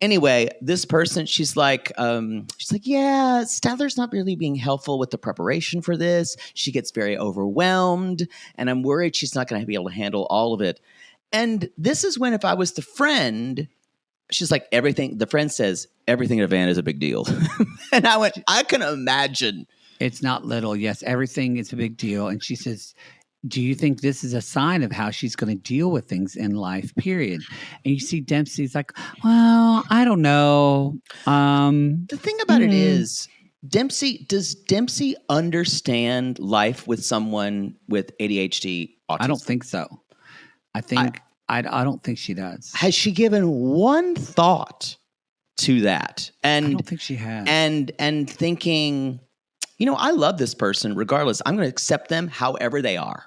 Anyway, this person, she's like, yeah, Statler's not really being helpful with the preparation for this. She gets very overwhelmed, and I'm worried she's not going to be able to handle all of it. And this is when, if I was the friend, she's like, everything, the friend says, everything in a van is a big deal. And I went, I can imagine. It's not little. Yes, everything is a big deal. And she says, do you think this is a sign of how she's going to deal with things in life, period? And you see Dempsey's like, well, I don't know. The thing about it is, does Dempsey understand life with someone with ADHD, autism? I don't think so. I don't think she does. Has she given one thought to that? And I don't think she has. And thinking, I love this person regardless. I'm going to accept them however they are.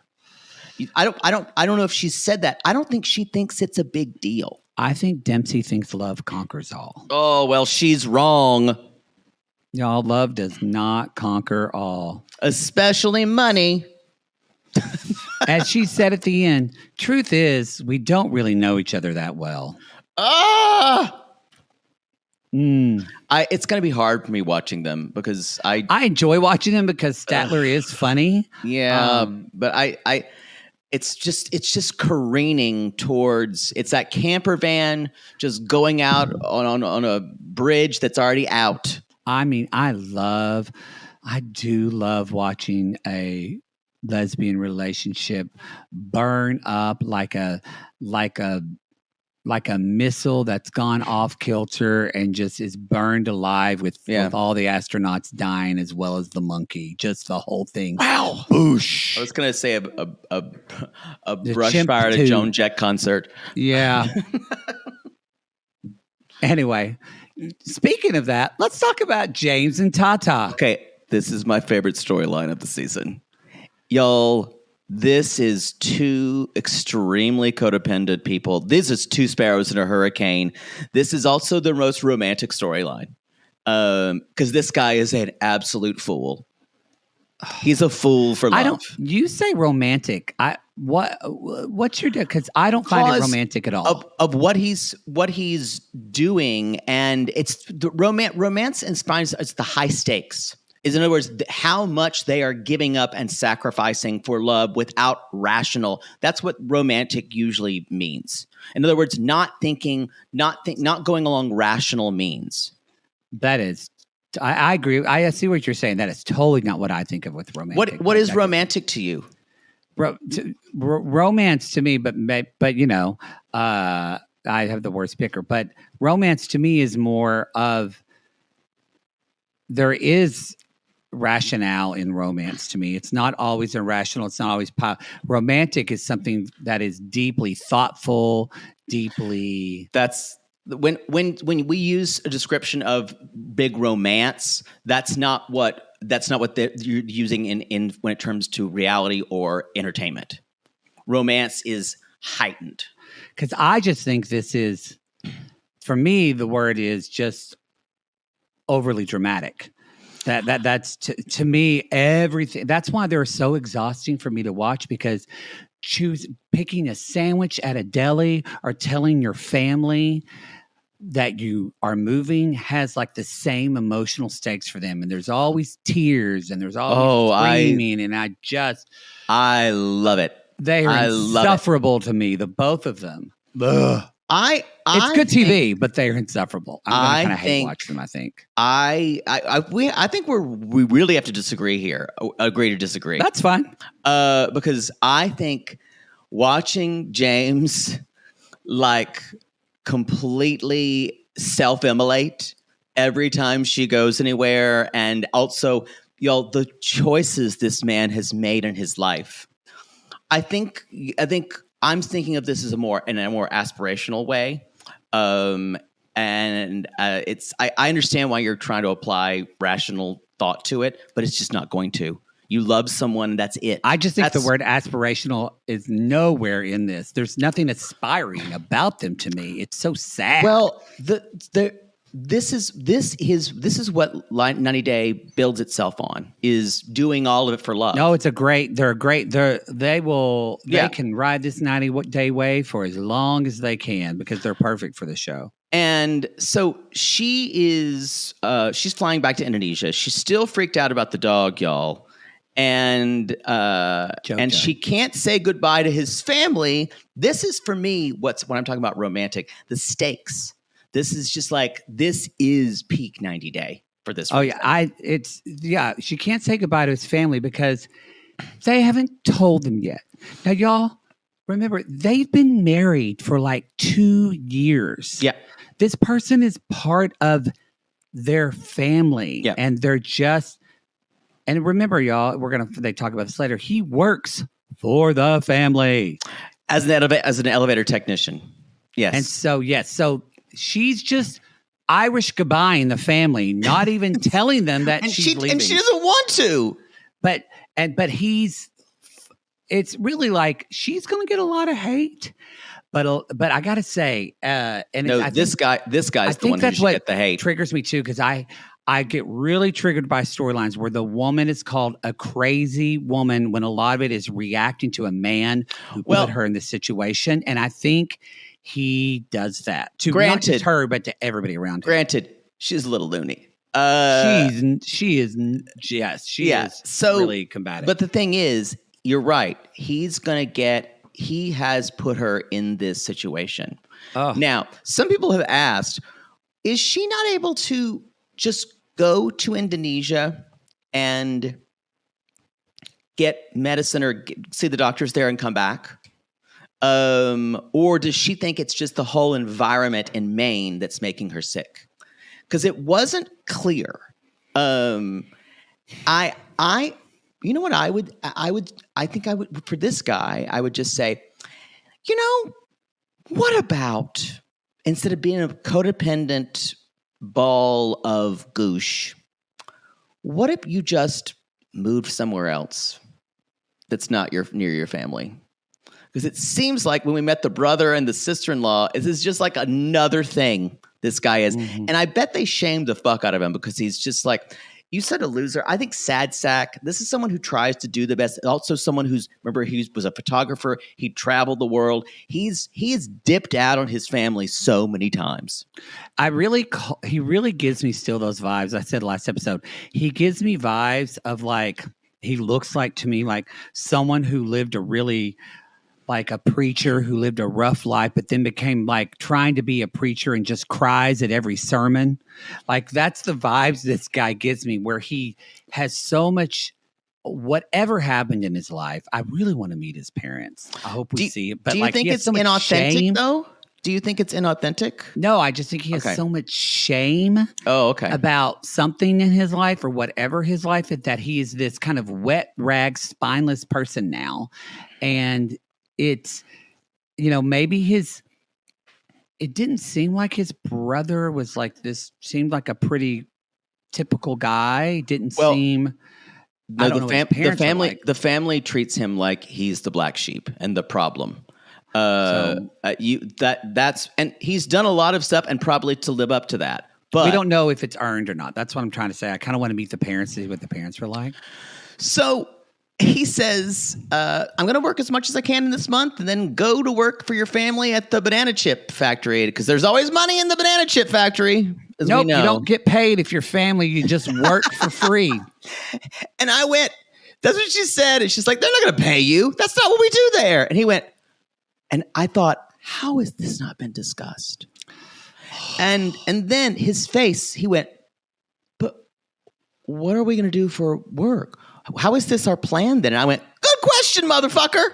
I don't know if she said that. I don't think she thinks it's a big deal. I think Dempsey thinks love conquers all. Oh, well, she's wrong. Y'all, love does not conquer all. Especially money. As she said at the end, truth is, we don't really know each other that well. It's going to be hard for me watching them because I enjoy watching them because Statler is funny. Yeah, but it's just careening towards, it's that camper van just going out on a bridge that's already out. I mean, I do love watching a lesbian relationship burn up like a missile that's gone off kilter and just is burned alive with all the astronauts dying as well as the monkey. Just the whole thing. Wow. Boosh. I was going to say a brush fire at a Joan Jett concert. Yeah. Anyway, speaking of that, let's talk about James and Tatha. Okay, this is my favorite storyline of the season. Y'all, this is two extremely codependent people. This is two sparrows in a hurricane. This is also the most romantic storyline because this guy is an absolute fool. He's a fool for love. You say romantic. What's your deal? Because I don't find it romantic at all. Of what he's doing, and it's the romance inspires. It's the high stakes. In other words, how much they are giving up and sacrificing for love without rational. That's what romantic usually means. In other words, not going along rational means. That is, I agree. I see what you're saying. That is totally not what I think of with romantic. What is romantic to you? Romance to me, but I have the worst picker. But romance to me is more of there is rationale in romance to me. It's not always irrational. It's not always romantic is something that is deeply thoughtful, deeply. That's when we use a description of big romance. That's not what you're using in when it comes to reality or entertainment. Romance is heightened. Because I just think this is, for me, the word is just overly dramatic. That's to me everything. That's why they're so exhausting for me to watch, because picking a sandwich at a deli or telling your family that you are moving has like the same emotional stakes for them, and there's always tears and there's always screaming, and I love it. They are insufferable to me, the both of them. Ugh. It's good TV, but they're insufferable. I'm going to hate watching them. I think. I think we really have to disagree here. Agree to disagree. That's fine. Because I think watching James like completely self-immolate every time she goes anywhere, and also the choices this man has made in his life. I think I'm thinking of this as in a more aspirational way. I understand why you're trying to apply rational thought to it, but it's just not going to. You love someone, that's it. I just think the word aspirational is nowhere in this. There's nothing aspiring about them to me. It's so sad. Well, this is what 90 Day builds itself on, is doing all of it for love. No, they can ride this 90-day wave for as long as they can because they're perfect for the show. And so she's flying back to Indonesia. She's still freaked out about the dog, y'all. And she can't say goodbye to his family. This is for me when I'm talking about romantic, the stakes. This is just like, this is peak 90 Day for this. Oh yeah, she can't say goodbye to his family because they haven't told them yet. Now y'all remember, they've been married for like 2 years. Yeah. This person is part of their family. Yeah. And they're just, and remember y'all, they talk about this later. He works for the family as an elevator technician. Yes. And so she's just Irish goodbye-ing the family, not even telling them that she's leaving. And she doesn't want to. But it's really like she's going to get a lot of hate. But I got to say, this guy's the one who should get the hate. Triggers me too, because I get really triggered by storylines where the woman is called a crazy woman when a lot of it is reacting to a man who put her in this situation. And I think he does that to not just her, but to everybody around her. Granted, she's a little loony. She is really combative. But the thing is, you're right. He has put her in this situation. Oh. Now, some people have asked, is she not able to just go to Indonesia and get medicine or see the doctors there and come back? Or does she think it's just the whole environment in Maine that's making her sick? Because it wasn't clear. You know what I would for this guy, I would just say, what about, instead of being a codependent ball of goosh, what if you just moved somewhere else that's not near your family? Because it seems like when we met the brother and the sister-in-law, this is just like another thing this guy is. Mm-hmm. And I bet they shamed the fuck out of him because he's just like, you said a loser. I think sad sack. This is someone who tries to do the best. Also someone he was a photographer. He traveled the world. He's dipped out on his family so many times. He really gives me still those vibes. I said last episode, he gives me vibes of like, he looks like to me like someone who lived like a preacher who lived a rough life, but then became like trying to be a preacher and just cries at every sermon. Like that's the vibes this guy gives me, where he has so much, whatever happened in his life. I really want to meet his parents. I hope we see it. But do you think it's inauthentic though? Do you think it's inauthentic? No, I just think he has so much shame about something in his life or whatever his life is, that he is this kind of wet rag, spineless person now. And it's, maybe it didn't seem like his brother was like this, seemed like a pretty typical guy. Didn't seem. No, the family treats him like he's the black sheep and the problem. And he's done a lot of stuff and probably to live up to that. But we don't know if it's earned or not. That's what I'm trying to say. I kind of want to meet the parents, see what the parents were like. So he says, I'm going to work as much as I can in this month and then go to work for your family at the banana chip factory, because there's always money in the banana chip factory. Nope, you don't get paid if you're family. You just work for free. And I went, that's what she said. And she's like, they're not going to pay you. That's not what we do there. And he went, and I thought, how has this not been discussed? And then his face, he went, but what are we going to do for work? How is this our plan then? And I went, good question, motherfucker.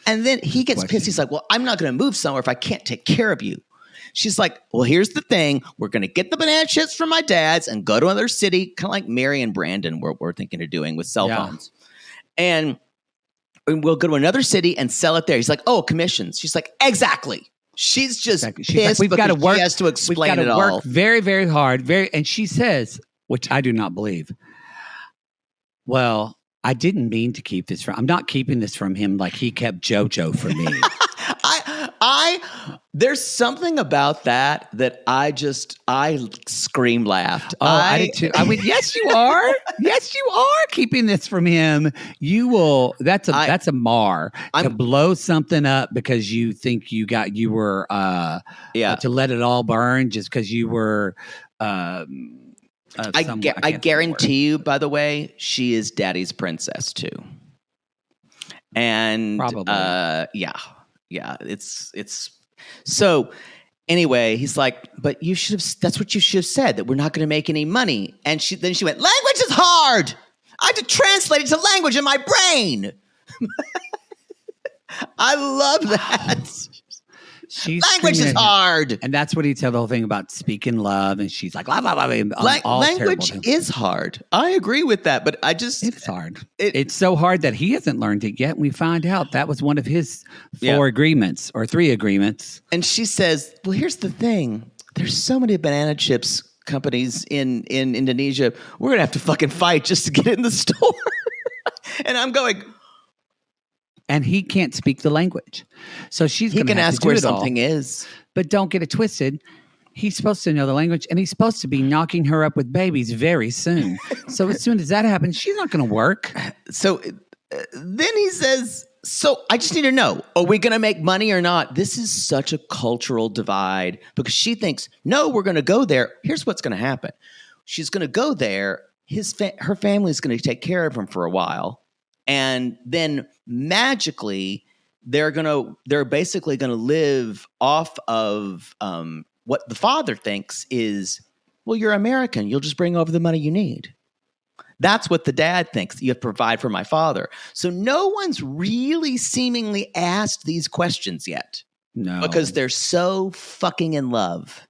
And then he gets pissed. He's like, well, I'm not going to move somewhere if I can't take care of you. She's like, well, here's the thing. We're going to get the banana chips from my dad's and go to another city, kind of like Mary and Brandon, we're thinking of doing with cell phones. And we'll go to another city and sell it there. He's like, oh, commissions. She's like, exactly. She's just pissed. We've got to work. She has to explain it all. Work very, very hard. And she says, which I do not believe, well, I didn't mean to keep this I'm not keeping this from him like he kept JoJo from me. There's something about that I scream laughed. Oh, I did too. I mean, yes, you are. Yes, you are keeping this from him. You will. That's a mar to blow something up because you think you were to let it all burn just because you were. I guarantee you. By the way, she is Daddy's princess too. And probably, yeah. It's so. Anyway, he's like, but you should have. That's what you should have said. That we're not going to make any money. And then she went, language is hard. I have to translate it to language in my brain. I love that. Language is hard. And that's what he said the whole thing about speaking love. And she's like, blah, blah, blah, language is hard. I agree with that. But it's hard. It's so hard that he hasn't learned it yet. We find out that was one of his 4 agreements or 3 agreements. And she says, well, here's the thing. There's so many banana chips companies in Indonesia. We're going to have to fucking fight just to get in the store. And I'm going... And he can't speak the language. So he can ask where something is. But don't get it twisted. He's supposed to know the language, and he's supposed to be knocking her up with babies very soon. So as soon as that happens, she's not going to work. So then he says, so I just need to know, are we going to make money or not? This is such a cultural divide because she thinks, no, we're going to go there. Here's what's going to happen. She's going to go there. Her family is going to take care of him for a while. And then magically, they're basically going to live off of what the father thinks is, well, you're American. You'll just bring over the money you need. That's what the dad thinks. You have to provide for my father. So no one's really seemingly asked these questions yet. No. Because they're so fucking in love.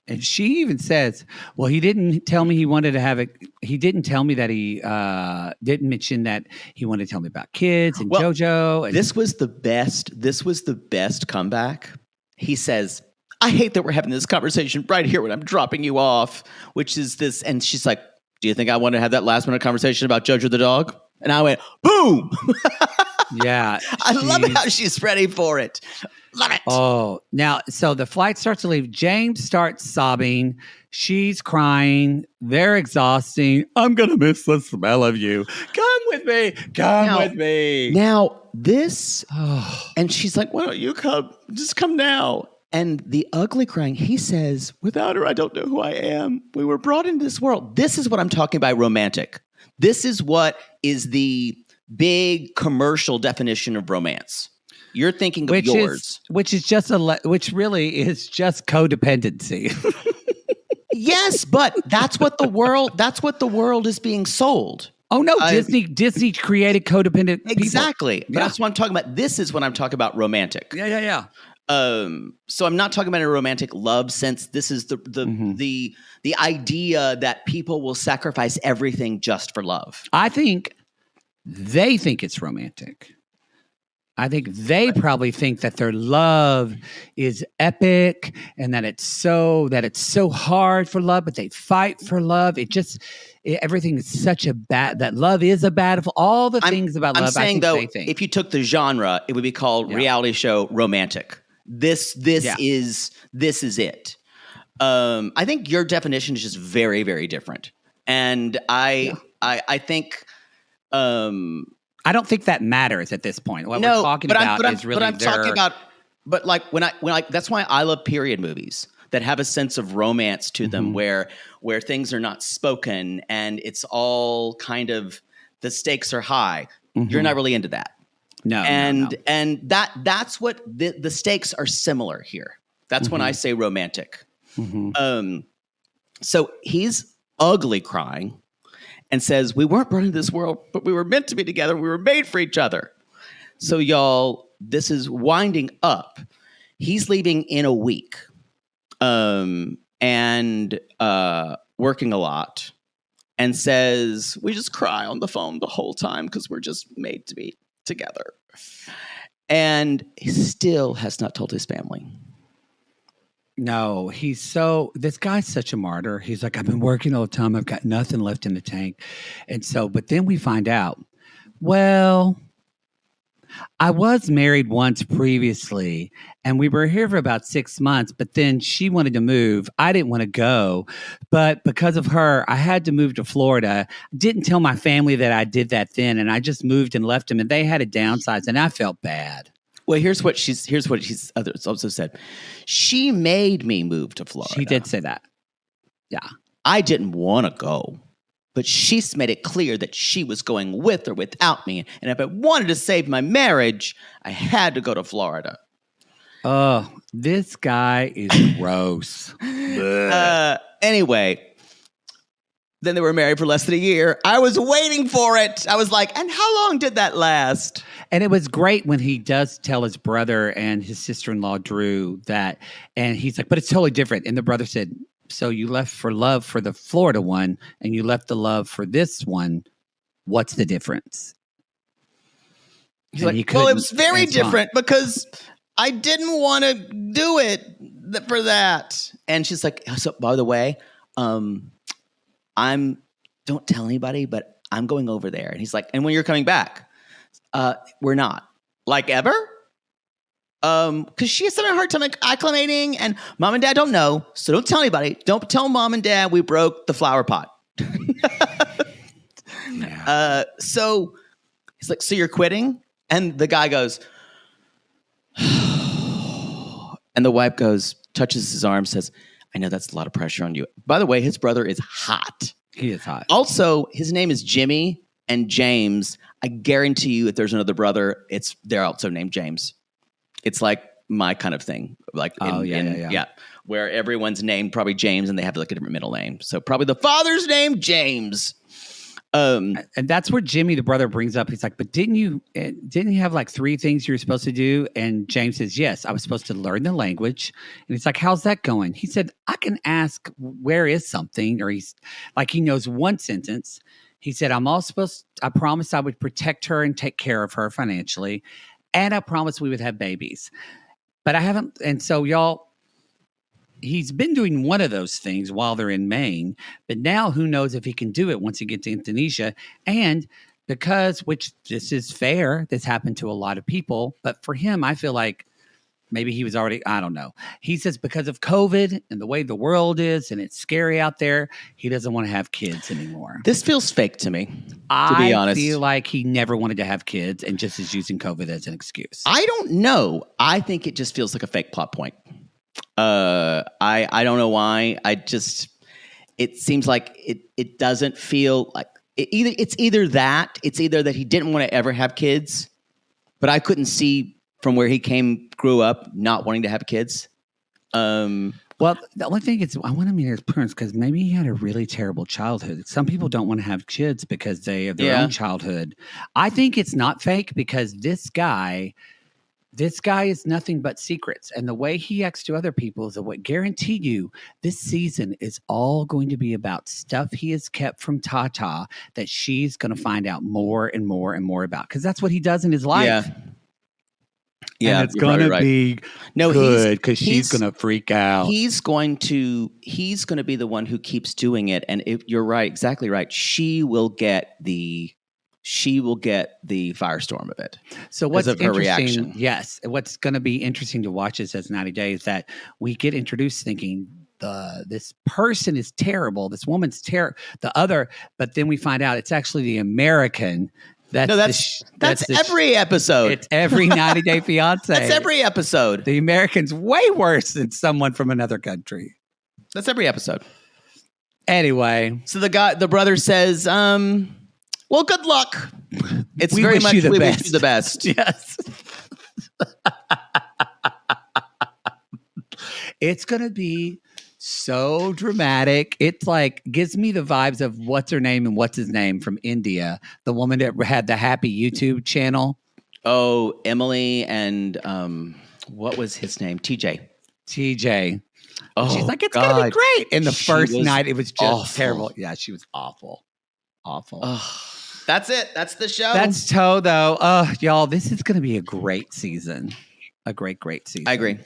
And she even says, well, he didn't tell me he wanted to have it. He didn't tell me that he didn't mention that he wanted to tell me about kids and JoJo. And this was the best comeback. He says, I hate that we're having this conversation right here when I'm dropping you off, which is this. And she's like, do you think I want to have that last minute conversation about JoJo the dog? And I went, boom. Yeah. I love how she's ready for it. Love it. Oh, now, so the flight starts to leave. James starts sobbing. She's crying. They're exhausting. I'm going to miss the smell of you. Come with me. Come with me. Now, this, and she's like, why don't you come? Just come now. And the ugly crying, he says, without her, I don't know who I am. We were brought into this world. This is what I'm talking about romantic. This is what is the big commercial definition of romance. You're thinking of yours. Which really is just codependency. Yes, but that's what the world is being sold. Oh no, Disney created codependent people. Exactly. But that's what I'm talking about. This is what I'm talking about romantic. Yeah. So I'm not talking about a romantic love sense. This is the idea that people will sacrifice everything just for love. I think they think it's romantic. I think they probably think that their love is epic and that it's so hard for love, but they fight for love. Everything is such that love is a battlefield. All the things about love. I'm saying though, if you took the genre, it would be called reality show romantic. This is it. I think your definition is just very, very different, and I think. I don't think that matters at this point. What we're talking about is really. But I'm talking about. But like when I that's why I love period movies that have a sense of romance to them, where things are not spoken and it's all kind of the stakes are high. You're not really into that. No, and that's what the stakes are similar here. That's when I say romantic. So he's ugly crying. And says, we weren't brought into this world, but we were meant to be together. We were made for each other. So, y'all, this is winding up. He's leaving in a week and working a lot and says, we just cry on the phone the whole time because we're just made to be together. And he still has not told his family. No, this guy's such a martyr. He's like, I've been working all the time. I've got nothing left in the tank. And so, but then we find out, well, I was married once previously, and we were here for about 6 months, but then she wanted to move. I didn't want to go, but because of her, I had to move to Florida. Didn't tell my family that I did that then, and I just moved and left them, and they had to downsize, and I felt bad. Well, here's what she's also said. She made me move to Florida. She did say that. Yeah. I didn't want to go, but she's made it clear that she was going with or without me. And if I wanted to save my marriage, I had to go to Florida. Oh, this guy is gross. Anyway, then they were married for less than a year. I was waiting for it. I was like, and how long did that last? And it was great when he does tell his brother and his sister-in-law, Drew, that, and he's like, but it's totally different. And the brother said, so you left for love for the Florida one, and you left the love for this one. What's the difference? He's like, well, it was very different because I didn't want to do it for that. And she's like, so by the way, don't tell anybody, but I'm going over there. And he's like, and when you're coming back, we're not. Like ever? Because she has such a hard time acclimating, and mom and dad don't know, so don't tell anybody. Don't tell mom and dad we broke the flower pot. So he's like, so you're quitting? And the guy goes, and the wife goes, touches his arm, says, I know that's a lot of pressure on you. By the way, his brother is hot. He is hot. Also, his name is Jimmy and James. I guarantee you if there's another brother, they're also named James. It's like my kind of thing. Like where everyone's named probably James and they have like a different middle name. So probably the father's name, James. And that's where Jimmy, the brother, brings up. He's like, but didn't you have like 3 things you were supposed to do? And James says, yes, I was supposed to learn the language. And he's like, how's that going? He said, I can ask, where is something? Or he's like, he knows one sentence. He said, I promised I would protect her and take care of her financially. And I promised we would have babies. But I haven't. And so y'all, he's been doing one of those things while they're in Maine, but now who knows if he can do it once he gets to Indonesia. And which this is fair, this happened to a lot of people, but for him, I feel like maybe he was already, I don't know. He says because of COVID and the way the world is and it's scary out there, he doesn't want to have kids anymore. This feels fake to me, to be honest. I feel like he never wanted to have kids and just is using COVID as an excuse. I don't know. I think it just feels like a fake plot point. I don't know why. It seems like it doesn't feel like it's either that he didn't want to ever have kids, but I couldn't see from where he grew up, not wanting to have kids. Well, the only thing is, I want to meet his parents because maybe he had a really terrible childhood. Some people don't want to have kids because they have their own childhood. I think it's not fake because this guy is nothing but secrets. And the way he acts to other people is what guarantee you this season is all going to be about stuff he has kept from Tatha that she's going to find out more and more and more about. Because that's what he does in his life. Yeah. Yeah, and it's going to be good because she's going to freak out. He's going to be the one who keeps doing it. And if you're right, exactly right. She will get the firestorm of it. So what's interesting? Yes, what's going to be interesting to watch is as 90 days that we get introduced thinking this person is terrible, this woman's but then we find out it's actually the American. That's every episode. It's every 90 Day Fiancé. That's every episode. The American's way worse than someone from another country. That's every episode. Anyway, so the brother says, well, good luck. It's we very wish much you the we best. wish you the best. Yes. It's going to be so dramatic. It's like gives me the vibes of what's her name and what's his name from India, the woman that had the happy YouTube channel. Oh, Emily and what was his name? TJ. Oh, she's like, it's gonna be great. And the first night, it was just terrible. Yeah, she was awful. That's it. That's the show. That's Toe, though. Y'all, this is gonna be a great season. A great season. I agree.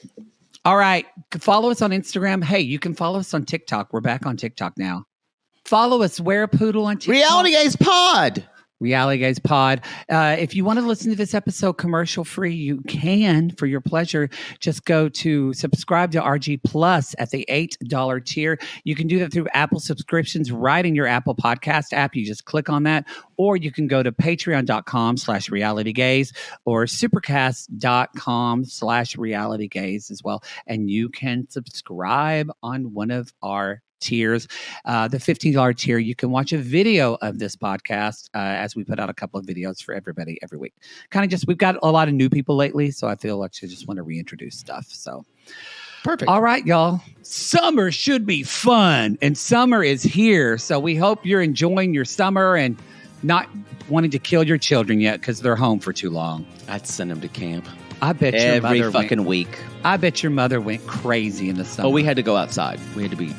All right. Follow us on Instagram. Hey, you can follow us on TikTok. We're back on TikTok now. Follow us. Wear a Poodle on TikTok. Reality Gaze Pod. Reality Gaze Pod. If you want to listen to this episode commercial free, you can, for your pleasure. Just go to subscribe to RG Plus at the $8 tier. You can do that through Apple subscriptions right in your Apple Podcast app. You just click on that, or you can go to patreon.com/realitygaze or supercast.com/realitygaze as well. And you can subscribe on one of our tiers. The $15 tier, you can watch a video of this podcast as we put out a couple of videos for everybody every week. Kind of just, we've got a lot of new people lately, so I feel like I just want to reintroduce stuff. So Perfect. all right, y'all. Summer should be fun, and summer is here. So we hope you're enjoying your summer and not wanting to kill your children yet because they're home for too long. I'd send them to camp I bet your every mother fucking week. I bet your mother went crazy in the summer. Oh, we had to go outside. We had to be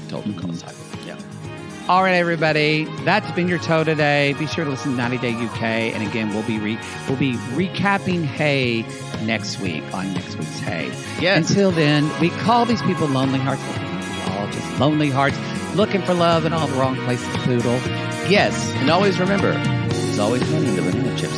told to go outside. Yeah. All right, everybody. That's been your toe today. Be sure to listen to 90 Day UK. And again, we'll be recapping Hay next week on next week's Hay. Yes. Until then, we call these people lonely hearts. We're all just lonely hearts looking for love in all the wrong places, poodle. Yes. And always remember, there's always money in the vanilla chips.